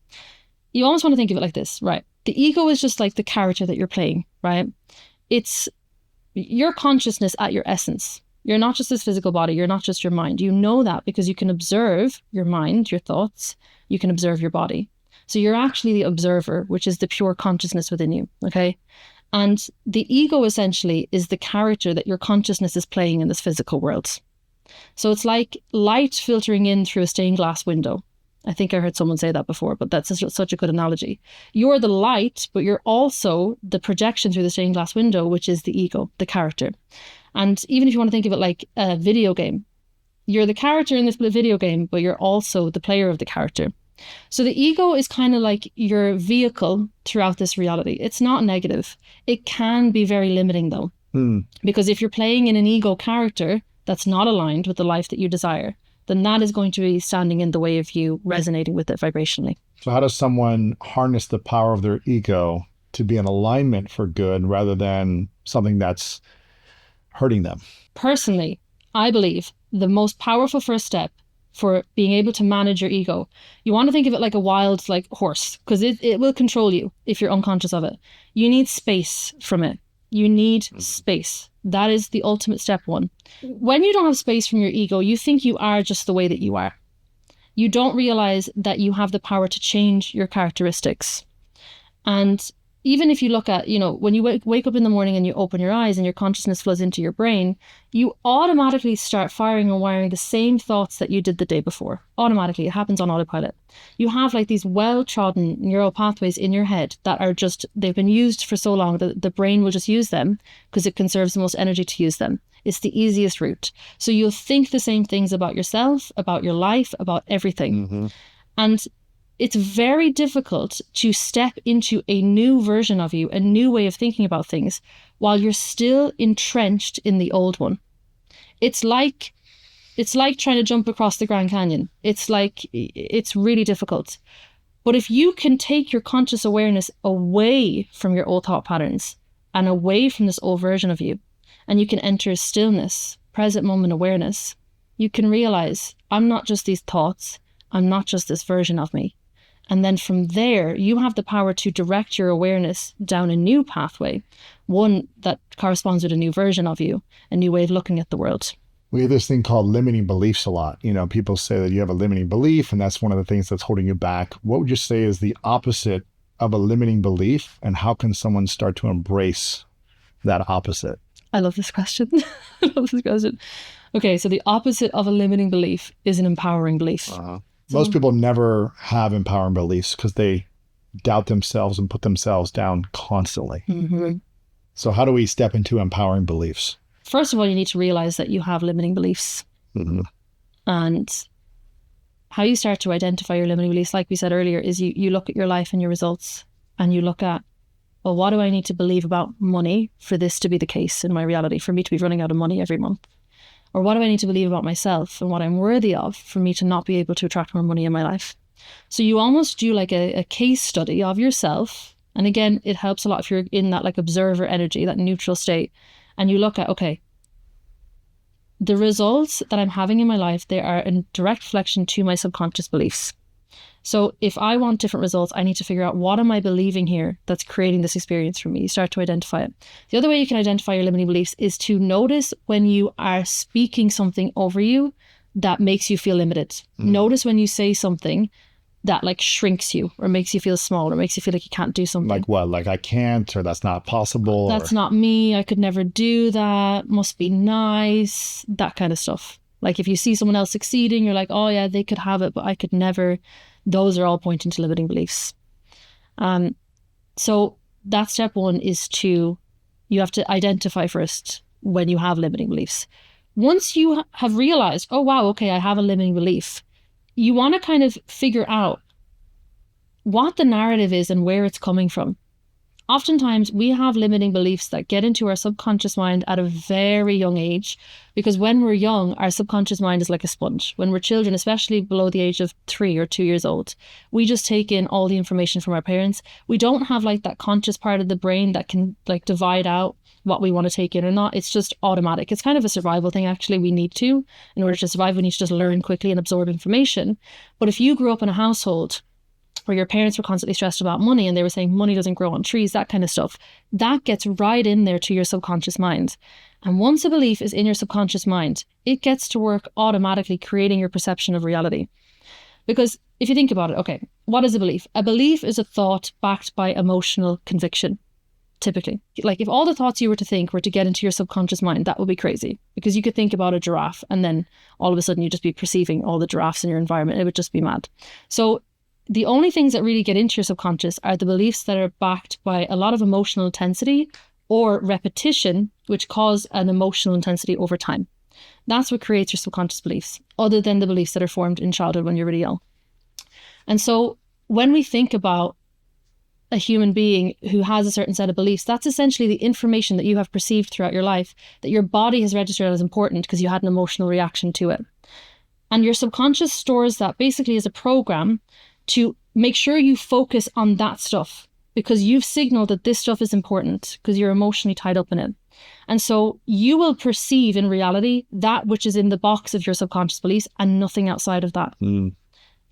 You almost want to think of it like this, right? The ego is just like the character that you're playing, right? It's your consciousness at your essence. You're not just this physical body. You're not just your mind. You know that because you can observe your mind, your thoughts. You can observe your body. So you're actually the observer, which is the pure consciousness within you, okay? And the ego essentially is the character that your consciousness is playing in this physical world. So it's like light filtering in through a stained glass window. I think I heard someone say that before, but that's such a good analogy. You're the light, but you're also the projection through the stained glass window, which is the ego, the character. And even if you want to think of it like a video game, you're the character in this video game, but you're also the player of the character. So the ego is kind of like your vehicle throughout this reality. It's not negative. It can be very limiting though, because if you're playing in an ego character that's not aligned with the life that you desire, then that is going to be standing in the way of you resonating with it vibrationally. So how does someone harness the power of their ego to be in alignment for good rather than something that's hurting them? Personally, I believe the most powerful first step for being able to manage your ego, you want to think of it like a wild horse, because it will control you if you're unconscious of it. You need space from it. You need space. That is the ultimate step one. When you don't have space from your ego, you think you are just the way that you are. You don't realize that you have the power to change your characteristics. And even if you look at, when you wake up in the morning and you open your eyes and your consciousness flows into your brain, you automatically start firing and wiring the same thoughts that you did the day before. Automatically, it happens on autopilot. You have like these well-trodden neural pathways in your head that are just, they've been used for so long that the brain will just use them because it conserves the most energy to use them. It's the easiest route. So you'll think the same things about yourself, about your life, about everything. Mm-hmm. And it's very difficult to step into a new version of you, a new way of thinking about things, while you're still entrenched in the old one. It's like trying to jump across the Grand Canyon. It's really difficult. But if you can take your conscious awareness away from your old thought patterns and away from this old version of you, and you can enter stillness, present moment awareness, you can realize, I'm not just these thoughts. I'm not just this version of me. And then from there, you have the power to direct your awareness down a new pathway, one that corresponds with a new version of you, a new way of looking at the world. We have this thing called limiting beliefs a lot. People say that you have a limiting belief, and that's one of the things that's holding you back. What would you say is the opposite of a limiting belief, and how can someone start to embrace that opposite? I love this question. Okay, so the opposite of a limiting belief is an empowering belief. Most people never have empowering beliefs because they doubt themselves and put themselves down constantly. Mm-hmm. So how do we step into empowering beliefs? First of all, you need to realize that you have limiting beliefs. Mm-hmm. And how you start to identify your limiting beliefs, like we said earlier, is you look at your life and your results, and you look at, well, what do I need to believe about money for this to be the case in my reality, for me to be running out of money every month? Or what do I need to believe about myself and what I'm worthy of for me to not be able to attract more money in my life? So you almost do like a case study of yourself. And again, it helps a lot if you're in that like observer energy, that neutral state. And you look at, okay, the results that I'm having in my life, they are a direct reflection to my subconscious beliefs. So if I want different results, I need to figure out, what am I believing here that's creating this experience for me? You start to identify it. The other way you can identify your limiting beliefs is to notice when you are speaking something over you that makes you feel limited. Notice when you say something that like shrinks you or makes you feel small or makes you feel like you can't do something. Like what? Like I can't, or that's not possible? That's not me. I could never do that. Must be nice. That kind of stuff. Like if you see someone else succeeding, you're like, oh yeah, they could have it, but I could never. Those are all pointing to limiting beliefs. So that step one is you have to identify first when you have limiting beliefs. Once you have realized, oh wow, okay, I have a limiting belief, you want to kind of figure out what the narrative is and where it's coming from. Oftentimes we have limiting beliefs that get into our subconscious mind at a very young age, because when we're young, our subconscious mind is like a sponge. When we're children, especially below the age of 3 or 2 years old, we just take in all the information from our parents. We don't have like that conscious part of the brain that can like divide out what we want to take in or not. It's just automatic. It's kind of a survival thing, actually. We need to, in order to survive, we need to just learn quickly and absorb information. But if you grew up in a household where your parents were constantly stressed about money and they were saying money doesn't grow on trees, that kind of stuff, that gets right in there to your subconscious mind. And once a belief is in your subconscious mind, it gets to work automatically creating your perception of reality. Because if you think about it, okay, what is a belief? A belief is a thought backed by emotional conviction, typically. Like if all the thoughts you were to think were to get into your subconscious mind, that would be crazy, because you could think about a giraffe and then all of a sudden you'd just be perceiving all the giraffes in your environment. It would just be mad. So the only things that really get into your subconscious are the beliefs that are backed by a lot of emotional intensity or repetition, which cause an emotional intensity over time. That's what creates your subconscious beliefs, other than the beliefs that are formed in childhood when you're really young. And so when we think about a human being who has a certain set of beliefs, that's essentially the information that you have perceived throughout your life, that your body has registered as important because you had an emotional reaction to it. And your subconscious stores that basically as a program to make sure you focus on that stuff, because you've signaled that this stuff is important because you're emotionally tied up in it. And so you will perceive in reality that which is in the box of your subconscious beliefs and nothing outside of that.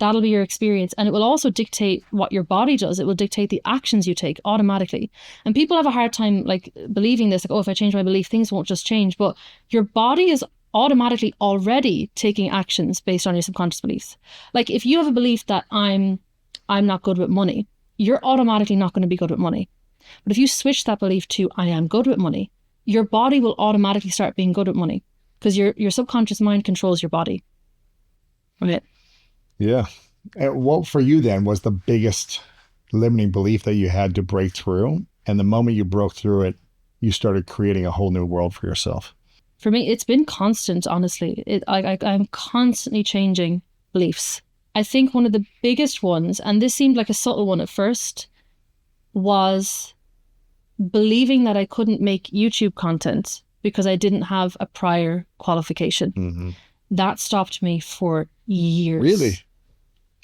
That'll be your experience. And it will also dictate what your body does. It will dictate the actions you take automatically. And people have a hard time like believing this, like, oh, if I change my belief, things won't just change. But your body is automatically already taking actions based on your subconscious beliefs. Like if you have a belief that I'm not good with money, you're automatically not going to be good with money. But if you switch that belief to I am good with money, your body will automatically start being good with money because your subconscious mind controls your body. Okay. Yeah. And what for you then was the biggest limiting belief that you had to break through? And the moment you broke through it, you started creating a whole new world for yourself. For me, it's been constant, honestly. I'm constantly changing beliefs. I think one of the biggest ones, and this seemed like a subtle one at first, was believing that I couldn't make YouTube content because I didn't have a prior qualification. Mm-hmm. That stopped me for years. Really?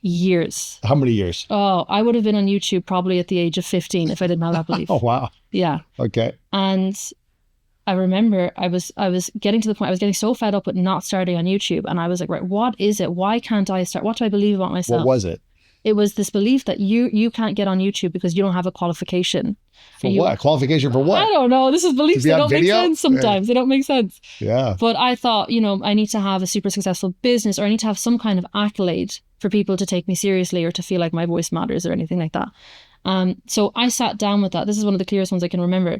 Years. How many years? Oh, I would have been on YouTube probably at the age of 15 if I didn't have that belief. Oh, wow. Yeah. Okay. And I remember I was getting to the point, I was getting so fed up with not starting on YouTube. And I was like, right, what is it? Why can't I start? What do I believe about myself? What was it? It was this belief that you can't get on YouTube because you don't have a qualification. For what? Qualification for what? I don't know. This is beliefs that don't make sense sometimes. They don't make sense. Yeah. But I thought, I need to have a super successful business, or I need to have some kind of accolade for people to take me seriously or to feel like my voice matters or anything like that. So I sat down with that. This is one of the clearest ones I can remember.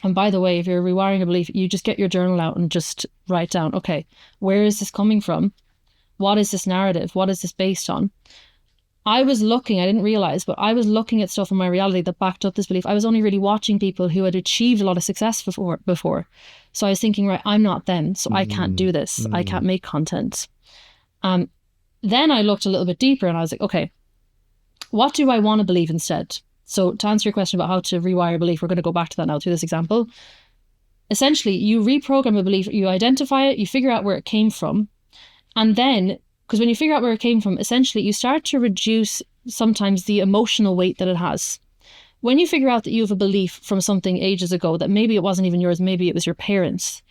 And by the way, if you're rewiring a belief, you just get your journal out and just write down, okay, where is this coming from? What is this narrative? What is this based on? I didn't realize, but I was looking at stuff in my reality that backed up this belief. I was only really watching people who had achieved a lot of success before. So I was thinking, right, I'm not them, so I can't do this. I can't make content. Then I looked a little bit deeper and I was like, okay, what do I want to believe instead? So to answer your question about how to rewire belief, we're going to go back to that now through this example. Essentially, you reprogram a belief, you identify it, you figure out where it came from, and then because when you figure out where it came from, essentially you start to reduce sometimes the emotional weight that it has. When you figure out that you have a belief from something ages ago that maybe it wasn't even yours, maybe it was your parents',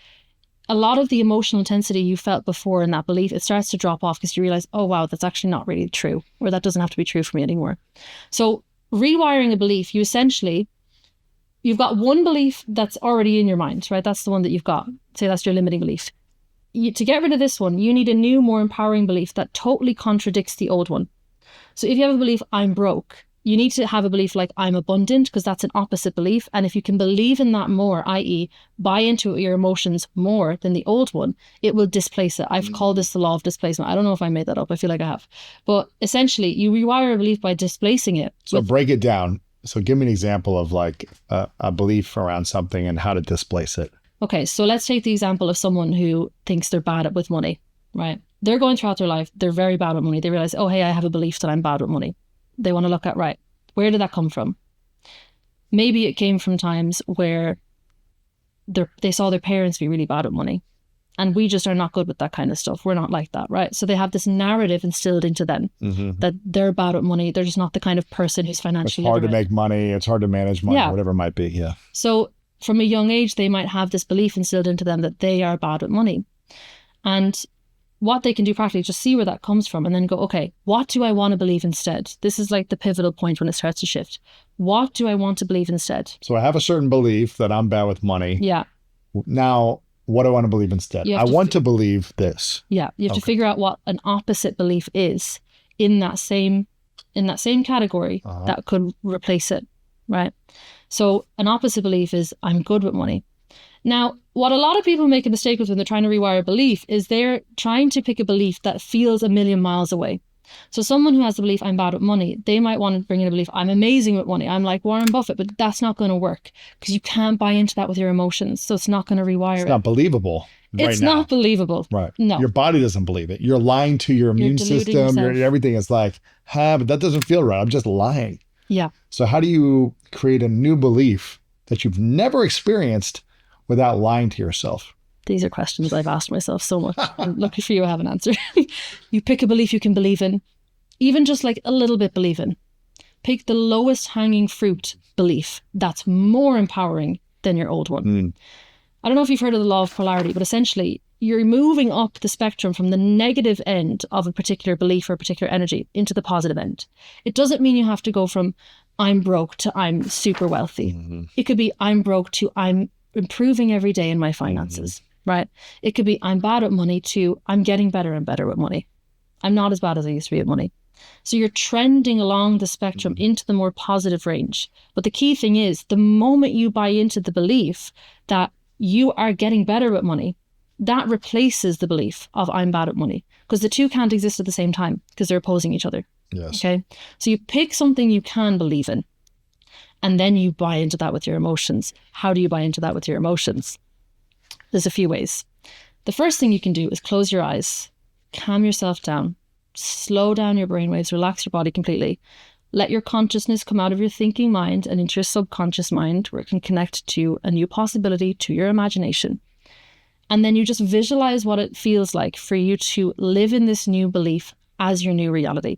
a lot of the emotional intensity you felt before in that belief, it starts to drop off because you realize, oh wow, that's actually not really true, or that doesn't have to be true for me anymore. So rewiring a belief, you've got one belief that's already in your mind, right? That's the one that you've got. Say that's your limiting belief. To get rid of this one, you need a new, more empowering belief that totally contradicts the old one. So if you have a belief, I'm broke, you need to have a belief like I'm abundant, because that's an opposite belief. And if you can believe in that more, i.e. buy into your emotions more than the old one, it will displace it. I've called this the law of displacement. I don't know if I made that up. I feel like I have. But essentially, you rewire a belief by displacing it. So break it down. So give me an example of like a belief around something and how to displace it. Okay, so let's take the example of someone who thinks they're bad with money, right? They're going throughout their life, they're very bad with money. They realize, oh, hey, I have a belief that I'm bad with money. They want to look at, right, where did that come from? Maybe it came from times where they saw their parents be really bad at money. And we just are not good with that kind of stuff. We're not like that, right? So they have this narrative instilled into them that they're bad at money. They're just not the kind of person who's financially It's hard to make money. It's hard to manage money, whatever it might be. Yeah. So from a young age, they might have this belief instilled into them that they are bad with money. And what they can do practically is just see where that comes from and then go, okay, what do I want to believe instead? This is like the pivotal point when it starts to shift. What do I want to believe instead? So I have a certain belief that I'm bad with money. Yeah. Now, what do I want to believe instead? I want to believe this. Yeah. You have to figure out what an opposite belief is in that same category that could replace it, right? So an opposite belief is I'm good with money. Now, what a lot of people make a mistake with when they're trying to rewire a belief is they're trying to pick a belief that feels a million miles away. So someone who has the belief I'm bad with money, they might want to bring in a belief I'm amazing with money. I'm like Warren Buffett, but that's not going to work because you can't buy into that with your emotions. So it's not going to rewire it. It's not believable. It's not believable. Right. No. Your body doesn't believe it. You're lying to your immune system. Everything is like, but that doesn't feel right. I'm just lying. Yeah. So how do you create a new belief that you've never experienced without lying to yourself? These are questions I've asked myself so much. I'm lucky for you, I have an answer. You pick a belief you can believe in, even just like a little bit believe in. Pick the lowest hanging fruit belief that's more empowering than your old one. I don't know if you've heard of the law of polarity, but essentially you're moving up the spectrum from the negative end of a particular belief or a particular energy into the positive end. It doesn't mean you have to go from I'm broke to I'm super wealthy. Mm-hmm. It could be I'm broke to I'm improving every day in my finances, right? It could be I'm bad at money to I'm getting better and better with money. I'm not as bad as I used to be at money. So you're trending along the spectrum into the more positive range. But the key thing is the moment you buy into the belief that you are getting better at money, that replaces the belief of I'm bad at money, because the two can't exist at the same time because they're opposing each other. Yes. Okay. So you pick something you can believe in, and then you buy into that with your emotions. How do you buy into that with your emotions? There's a few ways. The first thing you can do is close your eyes, calm yourself down, slow down your brainwaves, relax your body completely. Let your consciousness come out of your thinking mind and into your subconscious mind, where it can connect to a new possibility, to your imagination. And then you just visualize what it feels like for you to live in this new belief as your new reality.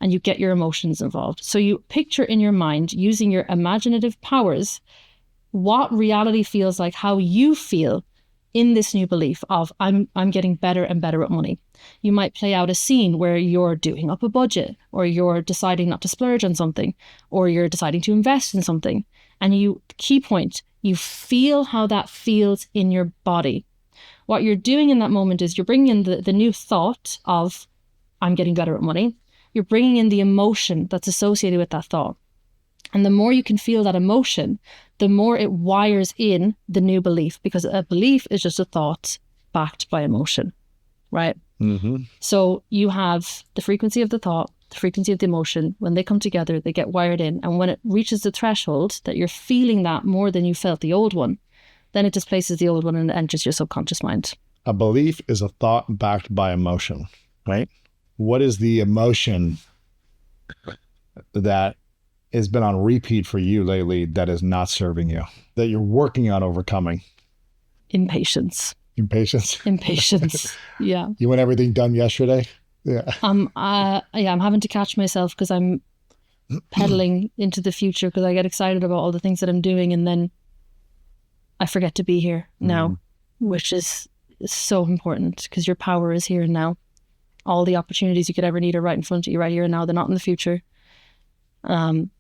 And you get your emotions involved. So you picture in your mind, using your imaginative powers, what reality feels like, how you feel in this new belief of I'm getting better and better at money. You might play out a scene where you're doing up a budget, or you're deciding not to splurge on something, or you're deciding to invest in something. And key point, you feel how that feels in your body. What you're doing in that moment is you're bringing in the new thought of I'm getting better at money. You're bringing in the emotion that's associated with that thought. And the more you can feel that emotion, the more it wires in the new belief, because a belief is just a thought backed by emotion, right? Mm-hmm. So you have the frequency of the thought, the frequency of the emotion. When they come together, they get wired in. And when it reaches the threshold that you're feeling that more than you felt the old one, then it displaces the old one and enters your subconscious mind. A belief is a thought backed by emotion, right? What is the emotion that has been on repeat for you lately that is not serving you, that you're working on overcoming? Impatience. Impatience? Yeah. You want everything done yesterday? Yeah. I'm having to catch myself because I'm pedaling into the future, because I get excited about all the things that I'm doing, and then I forget to be here now, which is so important, because your power is here and now. All the opportunities you could ever need are right in front of you right here and now. They're not in the future.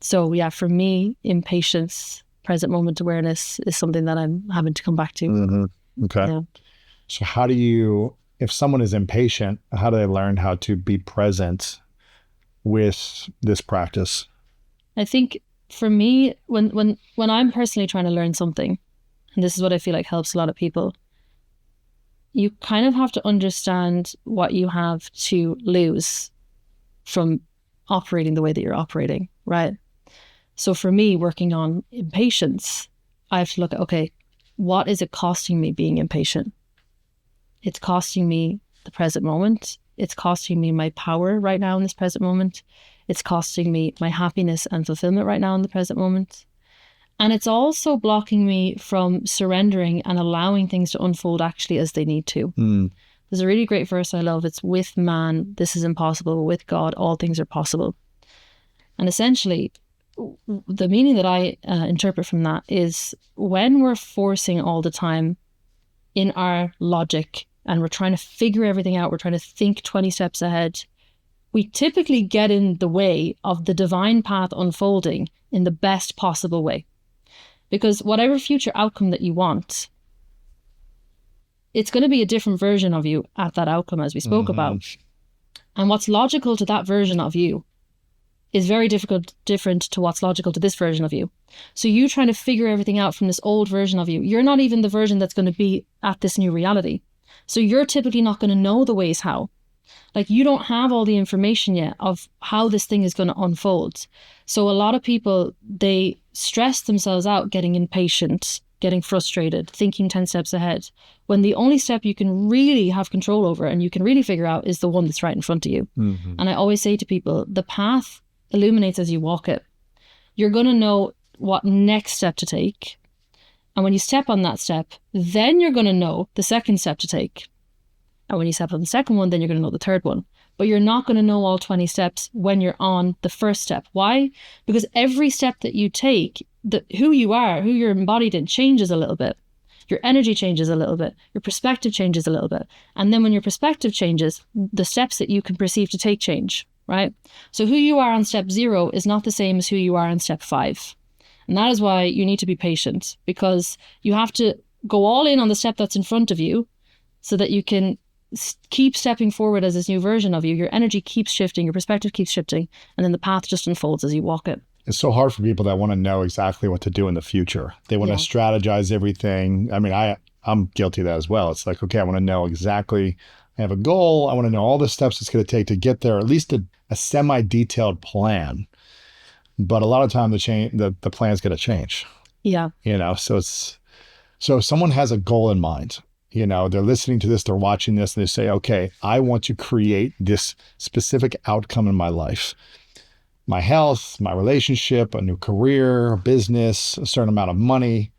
So yeah, for me, impatience, present moment awareness is something that I'm having to come back to. Mm-hmm. Okay. Yeah. So how do you, if someone is impatient, how do they learn how to be present with this practice? I think for me, when I'm personally trying to learn something, and this is what I feel like helps a lot of people, you kind of have to understand what you have to lose from operating the way that you're operating, right? So for me, working on impatience, I have to look at, okay, what is it costing me being impatient? It's costing me the present moment. It's costing me my power right now in this present moment. It's costing me my happiness and fulfillment right now in the present moment. And it's also blocking me from surrendering and allowing things to unfold actually as they need to. There's a really great verse I love. It's, with man, this is impossible. With God, all things are possible. And essentially, the meaning that I interpret from that is, when we're forcing all the time in our logic and we're trying to figure everything out, we're trying to think 20 steps ahead, we typically get in the way of the divine path unfolding in the best possible way. Because whatever future outcome that you want, it's going to be a different version of you at that outcome, as we spoke about. And what's logical to that version of you is very different to what's logical to this version of you. So you trying to figure everything out from this old version of you, you're not even the version that's going to be at this new reality. So you're typically not going to know the ways how. Like, you don't have all the information yet of how this thing is going to unfold. So a lot of people, they stress themselves out getting impatient, getting frustrated, thinking 10 steps ahead, when the only step you can really have control over and you can really figure out is the one that's right in front of you. And I always say to people, the path illuminates as you walk it. You're going to know what next step to take. And when you step on that step, then you're going to know the second step to take. And when you step on the second one, then you're going to know the third one. But you're not going to know all 20 steps when you're on the first step. Why? Because every step that you take, who you are, who you're embodied in, changes a little bit. your energy changes a little bit, your perspective changes a little bit. And then when your perspective changes, the steps that you can perceive to take change, right? So who you are on step 0 is not the same as who you are on step 5. And that is why you need to be patient, because you have to go all in on the step that's in front of you so that you can keep stepping forward as this new version of you. Your energy keeps shifting, your perspective keeps shifting, and then the path just unfolds as you walk it. It's so hard for people that want to know exactly what to do in the future. They want to strategize everything. I mean, I'm guilty of that as well. It's like, okay, I want to know exactly, I have a goal. I want to know all the steps it's going to take to get there, or at least a semi-detailed plan. But a lot of time the plan's going to change. Yeah. So if someone has a goal in mind, they're listening to this, they're watching this, and they say, okay, I want to create this specific outcome in my life. My health, my relationship, a new career, a business, a certain amount of money.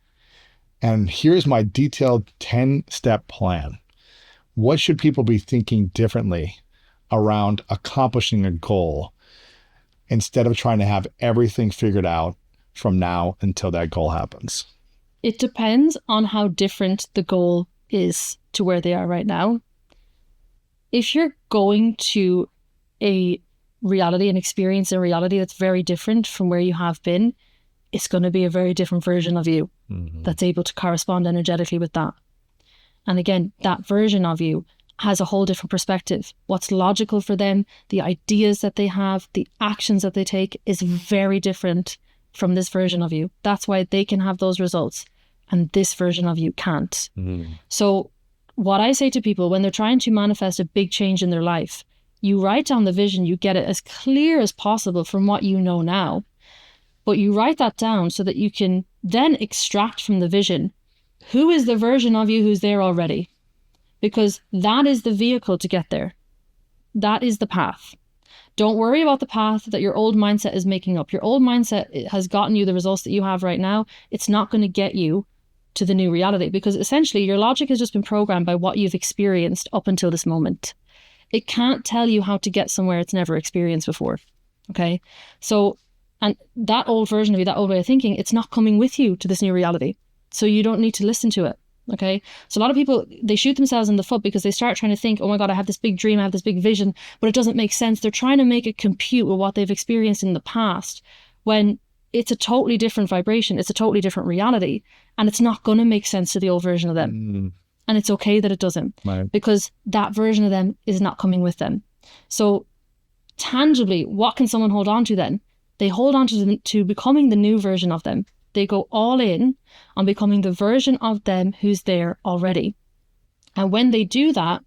And here's my detailed 10-step plan. What should people be thinking differently around accomplishing a goal instead of trying to have everything figured out from now until that goal happens? It depends on how different the goal is to where they are right now. If you're going to a reality and experience a reality that's very different from where you have been, it's going to be a very different version of you that's able to correspond energetically with that. And again, that version of you has a whole different perspective. What's logical for them, the ideas that they have, the actions that they take is very different from this version of you. That's why they can have those results and this version of you can't. So what I say to people when they're trying to manifest a big change in their life, you write down the vision, you get it as clear as possible from what you know now, but you write that down so that you can then extract from the vision, who is the version of you who's there already? Because that is the vehicle to get there. That is the path. Don't worry about the path that your old mindset is making up. Your old mindset has gotten you the results that you have right now. It's not going to get you to the new reality, because essentially your logic has just been programmed by what you've experienced up until this moment. It can't tell you how to get somewhere it's never experienced before. Okay. So, and that old version of you, that old way of thinking, it's not coming with you to this new reality. So you don't need to listen to it. Okay. So a lot of people, they shoot themselves in the foot because they start trying to think, oh my God, I have this big dream, I have this big vision, but it doesn't make sense. They're trying to make it compute with what they've experienced in the past, when it's a totally different vibration. It's a totally different reality, and it's not going to make sense to the old version of them. And it's okay that it doesn't, because that version of them is not coming with them. So tangibly, what can someone hold on to then? They hold on to becoming the new version of them. They go all in on becoming the version of them who's there already. And when they do that,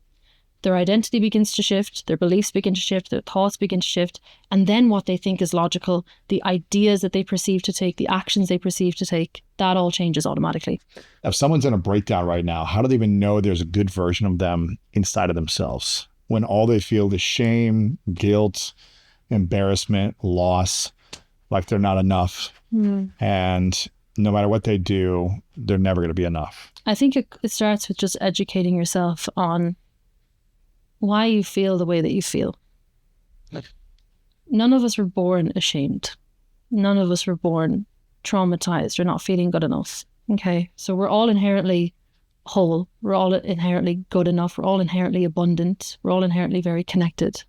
their identity begins to shift, their beliefs begin to shift, their thoughts begin to shift, and then what they think is logical, the ideas that they perceive to take, the actions they perceive to take, that all changes automatically. If someone's in a breakdown right now, how do they even know there's a good version of them inside of themselves when all they feel is shame, guilt, embarrassment, loss, like they're not enough? And no matter what they do, they're never going to be enough. I think it starts with just educating yourself on why you feel the way that you feel. None of us were born ashamed. None of us were born traumatized or not feeling good enough. Okay, so we're all inherently whole. We're all inherently good enough. We're all inherently abundant. We're all inherently very connected.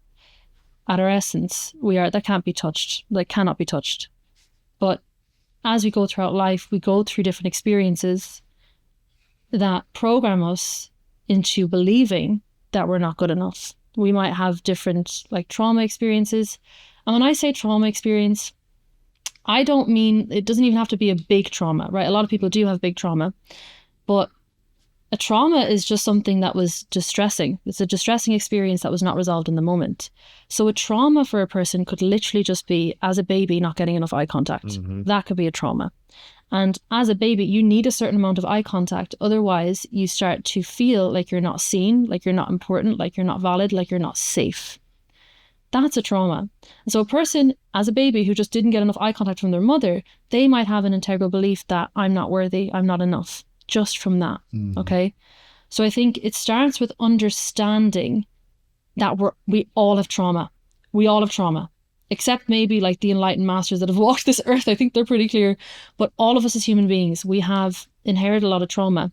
At our essence, we are, that can't be touched, that cannot be touched. But as we go throughout life, we go through different experiences that program us into believing that we're not good enough. We might have different trauma experiences. And when I say trauma experience, I don't mean, it doesn't even have to be a big trauma, right? A lot of people do have big trauma, but a trauma is just something that was distressing. It's a distressing experience that was not resolved in the moment. So a trauma for a person could literally just be, as a baby, not getting enough eye contact. That could be a trauma. And as a baby, you need a certain amount of eye contact. Otherwise, you start to feel like you're not seen, like you're not important, like you're not valid, like you're not safe. That's a trauma. And so a person, as a baby, who just didn't get enough eye contact from their mother, they might have an integral belief that I'm not worthy, I'm not enough, just from that. Okay? So I think it starts with understanding that we all have trauma. We all have trauma. Except maybe the enlightened masters that have walked this earth. I think they're pretty clear. But all of us as human beings, we have inherited a lot of trauma.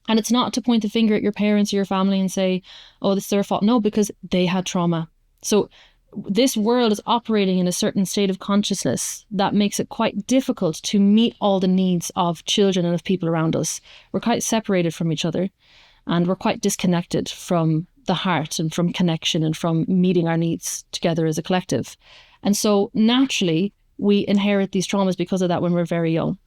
And it's not to point the finger at your parents or your family and say, oh, this is their fault. No, because they had trauma. So this world is operating in a certain state of consciousness that makes it quite difficult to meet all the needs of children and of people around us. We're quite separated from each other, and we're quite disconnected from the heart and from connection and from meeting our needs together as a collective. And so naturally, we inherit these traumas because of that when we're very young.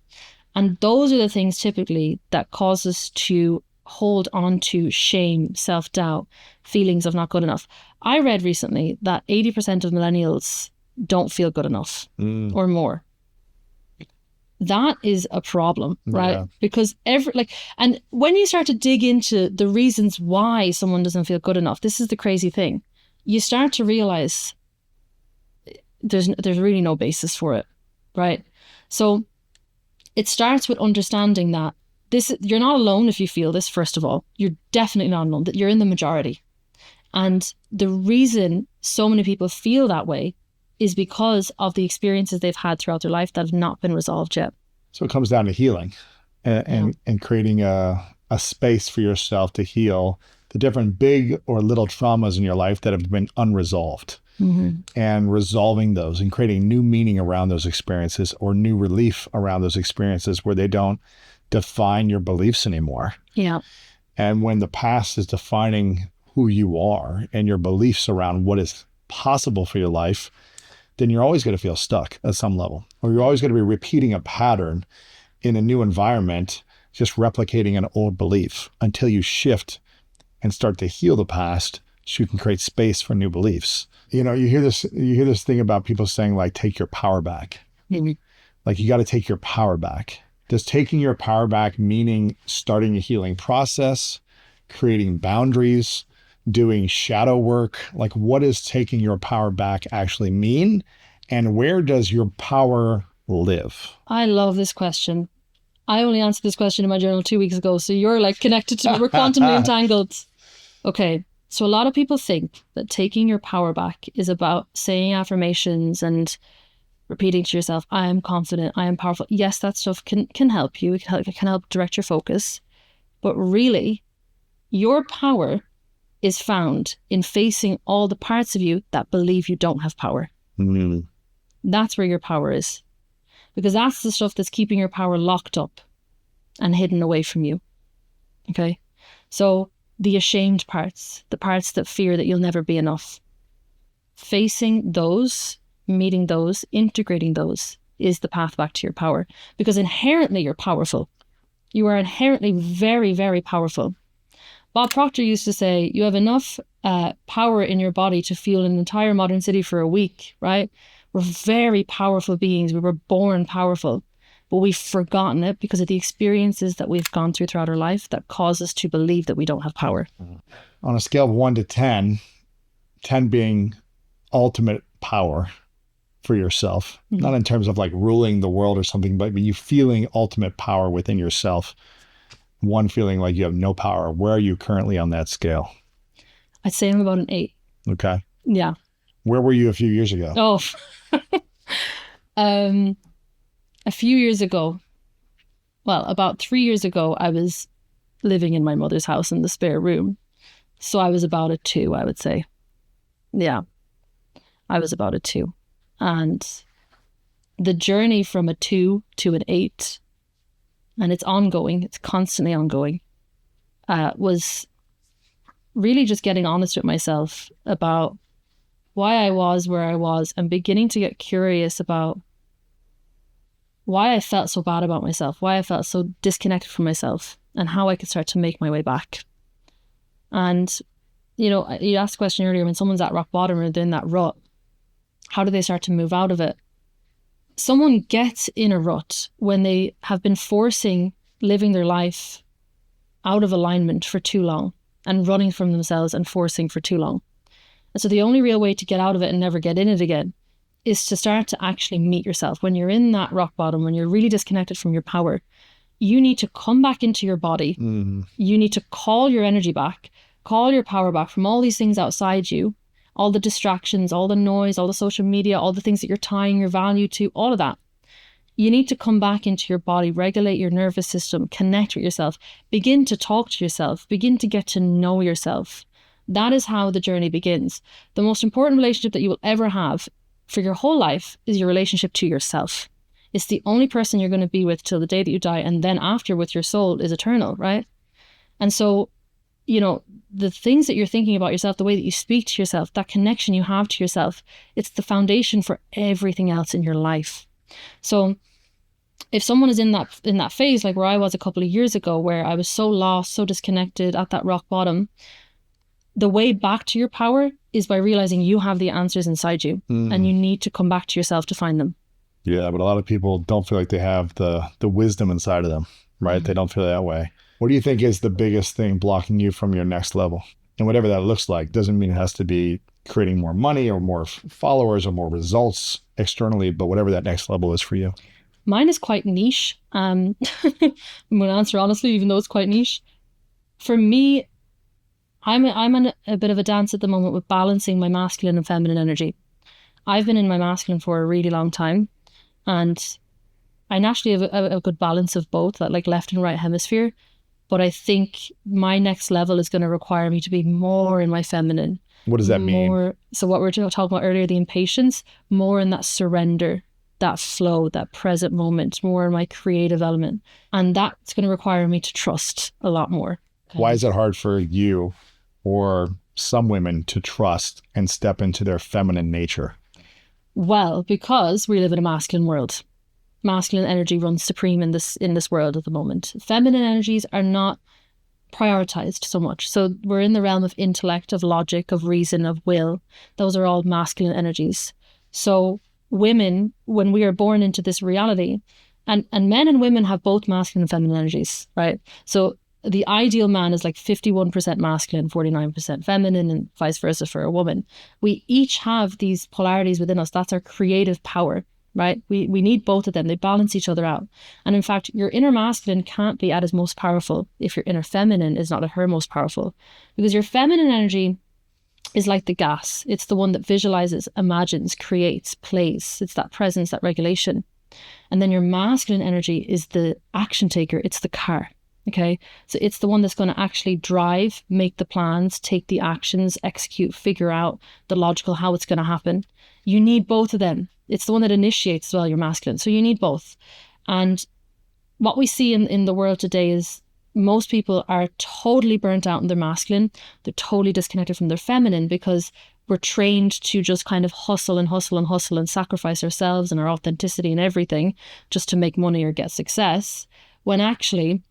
And those are the things typically that cause us to hold on to shame, self-doubt, feelings of not good enough. I read recently that 80% of millennials don't feel good enough or more. That is a problem, right? Yeah. Because and when you start to dig into the reasons why someone doesn't feel good enough, this is the crazy thing. You start to realize there's really no basis for it, right? So it starts with understanding that you're not alone if you feel this, first of all. You're definitely not alone, that you're in the majority. And the reason so many people feel that way is because of the experiences they've had throughout their life that have not been resolved yet. So it comes down to healing and creating a space for yourself to heal the different big or little traumas in your life that have been unresolved. Mm-hmm. And resolving those and creating new meaning around those experiences or new relief around those experiences where they don't define your beliefs anymore. Yeah. And when the past is defining who you are and your beliefs around what is possible for your life, then you're always going to feel stuck at some level, or you're always going to be repeating a pattern in a new environment, just replicating an old belief until you shift and start to heal the past so you can create space for new beliefs. You know, you hear this thing about people saying like, take your power back. Mm-hmm. Like you got to take your power back. Does taking your power back meaning starting a healing process, creating boundaries, doing shadow work? Like what does taking your power back actually mean? And where does your power live? I love this question. I only answered this question in my journal 2 weeks ago. So you're like connected to me. We're quantumly entangled. Okay. So a lot of people think that taking your power back is about saying affirmations and repeating to yourself, I am confident, I am powerful. Yes, that stuff can help you. It can help direct your focus. But really, your power is found in facing all the parts of you that believe you don't have power. Mm-hmm. That's where your power is. Because that's the stuff that's keeping your power locked up and hidden away from you. Okay? So the ashamed parts, the parts that fear that you'll never be enough, facing those, meeting those, integrating those is the path back to your power. Because inherently you're powerful. You are inherently very, very powerful. Bob Proctor used to say, you have enough power in your body to fuel an entire modern city for a week, right? We're very powerful beings. We were born powerful, but we've forgotten it because of the experiences that we've gone throughout our life that cause us to believe that we don't have power. On a scale of 1 to 10, 10 being ultimate power for yourself, mm-hmm. not in terms of like ruling the world or something, but you feeling ultimate power within yourself. 1 feeling like you have no power. Where are you currently on that scale? I'd say I'm about an 8. Okay. Yeah. Where were you a few years ago? Oh, a few years ago, well, about 3 years ago, I was living in my mother's house in the spare room. So I was about a 2, I would say. Yeah, I was about a 2. And the journey from a 2 to an 8, and it's ongoing, it's constantly ongoing, was really just getting honest with myself about why I was where I was and beginning to get curious about why I felt so bad about myself, why I felt so disconnected from myself, and how I could start to make my way back. And, you know, you asked the question earlier, when someone's at rock bottom or they're in that rut, how do they start to move out of it? Someone gets in a rut when they have been forcing living their life out of alignment for too long and running from themselves and forcing for too long. And so the only real way to get out of it and never get in it again is to start to actually meet yourself. When you're in that rock bottom, when you're really disconnected from your power, you need to come back into your body. Mm-hmm. You need to call your energy back, call your power back from all these things outside you, all the distractions, all the noise, all the social media, all the things that you're tying your value to, all of that. you need to come back into your body, regulate your nervous system, connect with yourself, begin to talk to yourself, begin to get to know yourself. That is how the journey begins. The most important relationship that you will ever have for your whole life is your relationship to yourself. It's the only person you're going to be with till the day that you die, and then after with your soul is eternal, right? And so, you know, the things that you're thinking about yourself, the way that you speak to yourself, that connection you have to yourself, it's the foundation for everything else in your life. So if someone is in that phase, like where I was a couple of years ago, where I was so lost, so disconnected at that rock bottom, the way back to your power is by realizing you have the answers inside you, and you need to come back to yourself to find them. Yeah, but a lot of people don't feel like they have the wisdom inside of them, right? They don't feel that way. What do you think is the biggest thing blocking you from your next level? And whatever that looks like, doesn't mean it has to be creating more money or more followers or more results externally, but whatever that next level is for you. Mine is quite niche. I'm going to answer honestly, even though it's quite niche. For me, I'm in a bit of a dance at the moment with balancing my masculine and feminine energy. I've been in my masculine for a really long time, and I naturally have a good balance of both, that like left and right hemisphere. But I think my next level is going to require me to be more in my feminine. What does that mean? So what we were talking about earlier, the impatience, more in that surrender, that flow, that present moment, more in my creative element. And that's going to require me to trust a lot more. Why is it hard for you or some women to trust and step into their feminine nature? Well, because we live in a masculine world. Masculine energy runs supreme in this world at the moment. Feminine energies are not prioritized so much. So we're in the realm of intellect, of logic, of reason, of will. Those are all masculine energies. So women, when we are born into this reality, and men and women have both masculine and feminine energies, right? So the ideal man is like 51% masculine, 49% feminine, and vice versa for a woman. We each have these polarities within us. That's our creative power, right? We need both of them. They balance each other out. And in fact, your inner masculine can't be at his most powerful if your inner feminine is not at her most powerful. Because your feminine energy is like the gas. It's the one that visualizes, imagines, creates, plays. It's that presence, that regulation. And then your masculine energy is the action taker. It's the car. Okay, so it's the one that's going to actually drive, make the plans, take the actions, execute, figure out the logical how it's going to happen. You need both of them. It's the one that initiates as well, your masculine. So you need both. And what we see in the world today is most people are totally burnt out in their masculine. They're totally disconnected from their feminine because we're trained to just kind of hustle and hustle and hustle and sacrifice ourselves and our authenticity and everything just to make money or get success. When actually,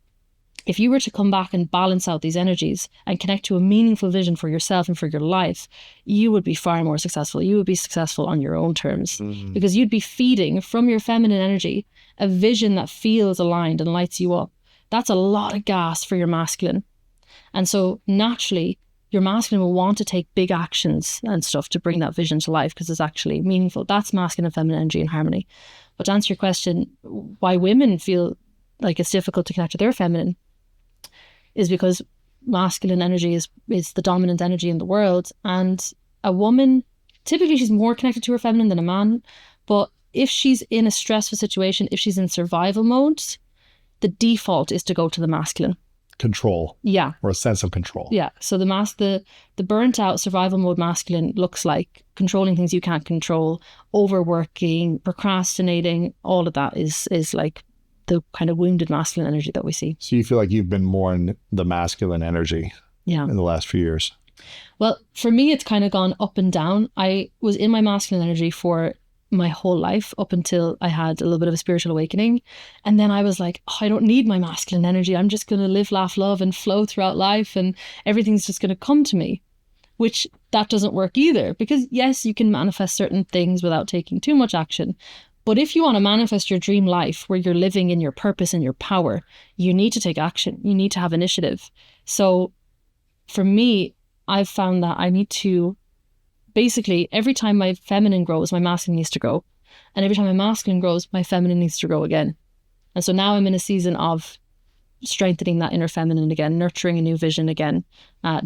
if you were to come back and balance out these energies and connect to a meaningful vision for yourself and for your life, you would be far more successful. You would be successful on your own terms because you'd be feeding from your feminine energy a vision that feels aligned and lights you up. That's a lot of gas for your masculine. And so naturally, your masculine will want to take big actions and stuff to bring that vision to life because it's actually meaningful. That's masculine and feminine energy in harmony. But to answer your question, why women feel like it's difficult to connect to their feminine is because masculine energy is the dominant energy in the world. And a woman, typically she's more connected to her feminine than a man. But if she's in a stressful situation, if she's in survival mode, the default is to go to the masculine. Control. Yeah. Or a sense of control. Yeah. So the burnt out survival mode masculine looks like controlling things you can't control, overworking, procrastinating, all of that is like the kind of wounded masculine energy that we see. So you feel like you've been more in the masculine energy in the last few years? Well, for me, it's kind of gone up and down. I was in my masculine energy for my whole life up until I had a little bit of a spiritual awakening. And then I was like, oh, I don't need my masculine energy. I'm just going to live, laugh, love and flow throughout life and everything's just going to come to me, which that doesn't work either. Because yes, you can manifest certain things without taking too much action. But if you want to manifest your dream life where you're living in your purpose and your power, you need to take action. You need to have initiative. So for me, I've found that I need to basically, every time my feminine grows, my masculine needs to grow. And every time my masculine grows, my feminine needs to grow again. And so now I'm in a season of strengthening that inner feminine again, nurturing a new vision again,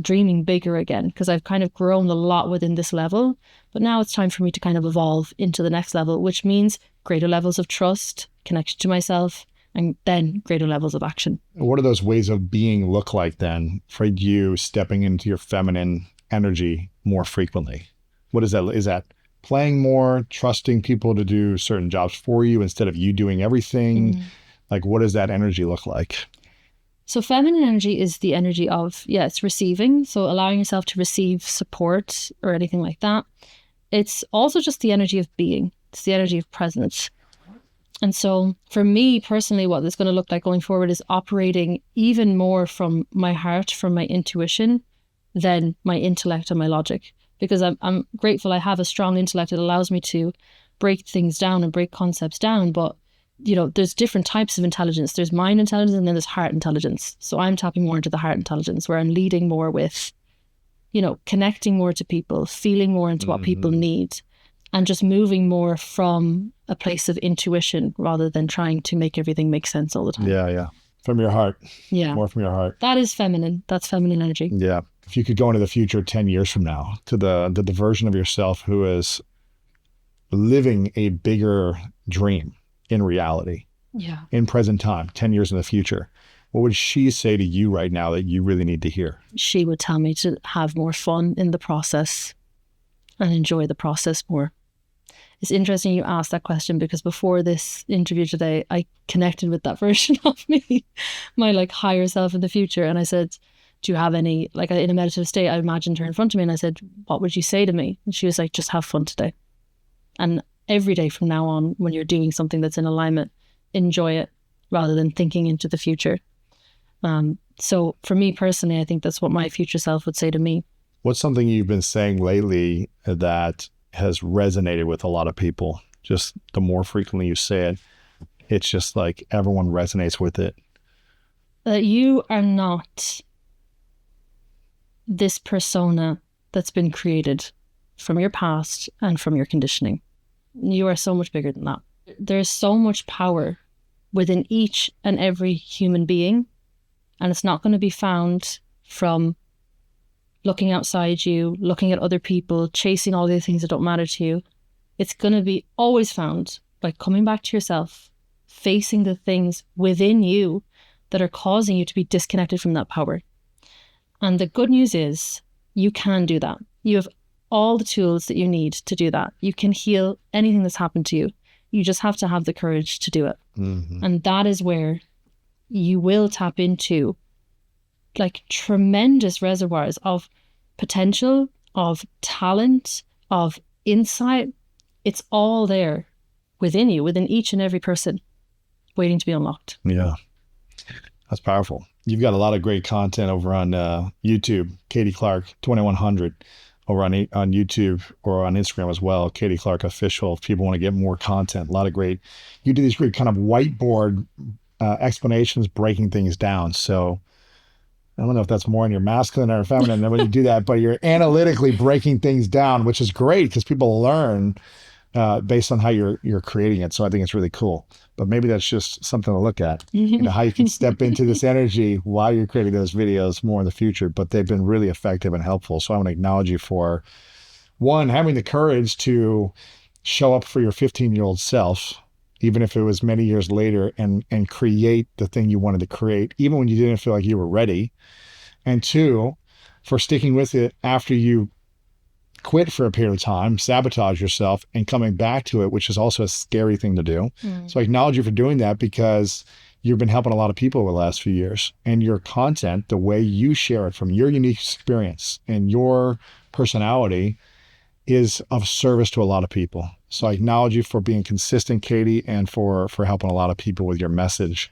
dreaming bigger again, because I've kind of grown a lot within this level. But now it's time for me to kind of evolve into the next level, which means greater levels of trust, connection to myself, and then greater levels of action. What do those ways of being look like then for you stepping into your feminine energy more frequently? What is that? Is that playing more, trusting people to do certain jobs for you instead of you doing everything? Like, what does that energy look like? So feminine energy is the energy of, it's receiving. So allowing yourself to receive support or anything like that. It's also just the energy of being. It's the energy of presence. And so for me personally, what this is going to look like going forward is operating even more from my heart, from my intuition, than my intellect and my logic. Because I'm grateful I have a strong intellect. It allows me to break things down and break concepts down. But, there's different types of intelligence. There's mind intelligence and then there's heart intelligence. So I'm tapping more into the heart intelligence, where I'm leading more with, connecting more to people, feeling more into what people need, and just moving more from a place of intuition rather than trying to make everything make sense all the time. Yeah. From your heart. Yeah. More from your heart. That is feminine. That's feminine energy. Yeah. If you could go into the future 10 years from now to the version of yourself who is living a bigger dream in reality, in present time, 10 years in the future, what would she say to you right now that you really need to hear? She would tell me to have more fun in the process and enjoy the process more. It's interesting you asked that question, because before this interview today, I connected with that version of me, my higher self in the future. And I said, do you have any, in a meditative state, I imagined her in front of me and I said, what would you say to me? And she was like, just have fun today. And every day from now on, when you're doing something that's in alignment, enjoy it rather than thinking into the future. So for me personally, I think that's what my future self would say to me. What's something you've been saying lately that has resonated with a lot of people? Just the more frequently you say it, it's just like everyone resonates with it. That you are not this persona that's been created from your past and from your conditioning. You are so much bigger than that. There's so much power within each and every human being, and it's not going to be found from looking outside you, looking at other people, chasing all the things that don't matter to you. It's going to be always found by coming back to yourself, facing the things within you that are causing you to be disconnected from that power. And the good news is you can do that. You have all the tools that you need to do that. You can heal anything that's happened to you. You just have to have the courage to do it. And that is where you will tap into tremendous reservoirs of potential, of talent, of insight. It's all there within you, within each and every person, waiting to be unlocked. Yeah. That's powerful. You've got a lot of great content over on YouTube, Katie Clarke 2100, over on YouTube or on Instagram as well, Katie Clarke Official, if people want to get more content. A lot of great, you do these great kind of whiteboard explanations, breaking things down. So I don't know if that's more in your masculine or feminine when you do that, but you're analytically breaking things down, which is great because people learn based on how you're creating it. So I think it's really cool. But maybe that's just something to look at, how you can step into this energy while you're creating those videos more in the future. But they've been really effective and helpful. So I want to acknowledge you for, one, having the courage to show up for your 15-year-old self, even if it was many years later, and create the thing you wanted to create, even when you didn't feel like you were ready. And two, for sticking with it after you quit for a period of time, sabotage yourself, and coming back to it, which is also a scary thing to do. So I acknowledge you for doing that because you've been helping a lot of people over the last few years. And your content, the way you share it from your unique experience and your personality, is of service to a lot of people. So I acknowledge you for being consistent, Katie, and for helping a lot of people with your message.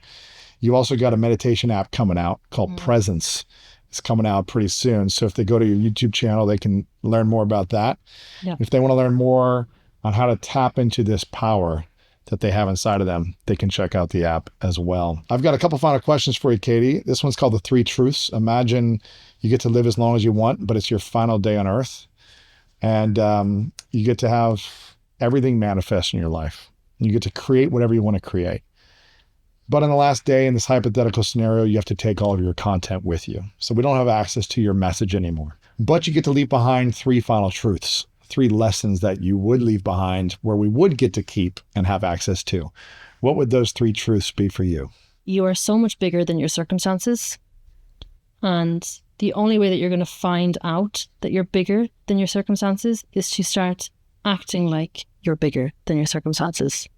You also got a meditation app coming out called Presence. It's coming out pretty soon. So if they go to your YouTube channel, they can learn more about that. Yeah. If they want to learn more on how to tap into this power that they have inside of them, they can check out the app as well. I've got a couple final questions for you, Katie. This one's called The Three Truths. Imagine you get to live as long as you want, but it's your final day on earth. And you get to have everything manifest in your life. You get to create whatever you want to create. But on the last day in this hypothetical scenario, you have to take all of your content with you. So we don't have access to your message anymore. But you get to leave behind 3 final truths, 3 lessons that you would leave behind where we would get to keep and have access to. What would those 3 truths be for you? You are so much bigger than your circumstances. And the only way that you're going to find out that you're bigger than your circumstances is to start acting like you're bigger than your circumstances.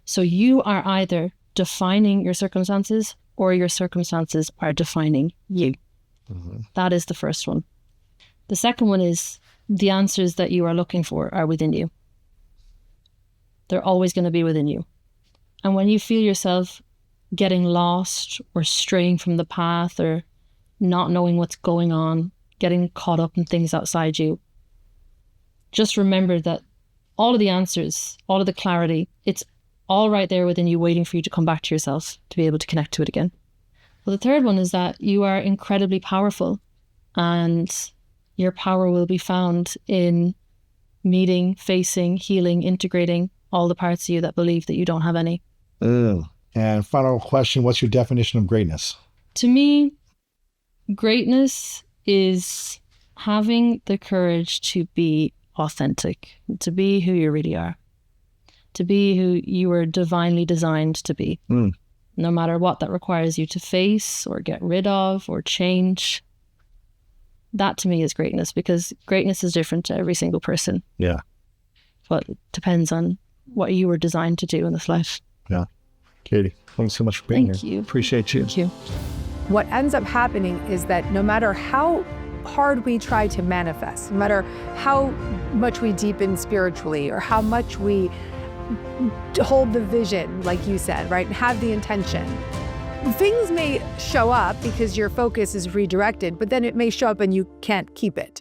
So you are either defining your circumstances or your circumstances are defining you. Mm-hmm. That is the first one. The second one is the answers that you are looking for are within you. They're always going to be within you. And when you feel yourself getting lost or straying from the path or not knowing what's going on, getting caught up in things outside you, just remember that all of the answers, all of the clarity, it's all right there within you waiting for you to come back to yourself to be able to connect to it again. Well, the third one is that you are incredibly powerful and your power will be found in meeting, facing, healing, integrating all the parts of you that believe that you don't have any. And final question, what's your definition of greatness? To me, greatness is having the courage to be authentic, to be who you really are, to be who you were divinely designed to be, no matter what that requires you to face or get rid of or change. That to me is greatness, because greatness is different to every single person. Yeah. But it depends on what you were designed to do in this life. Yeah. Katie, thanks so much for being here. Thank you. Appreciate you. Thank you. What ends up happening is that no matter how hard we try to manifest, no matter how much we deepen spiritually or how much we hold the vision, like you said, right, and have the intention, things may show up because your focus is redirected, but then it may show up and you can't keep it.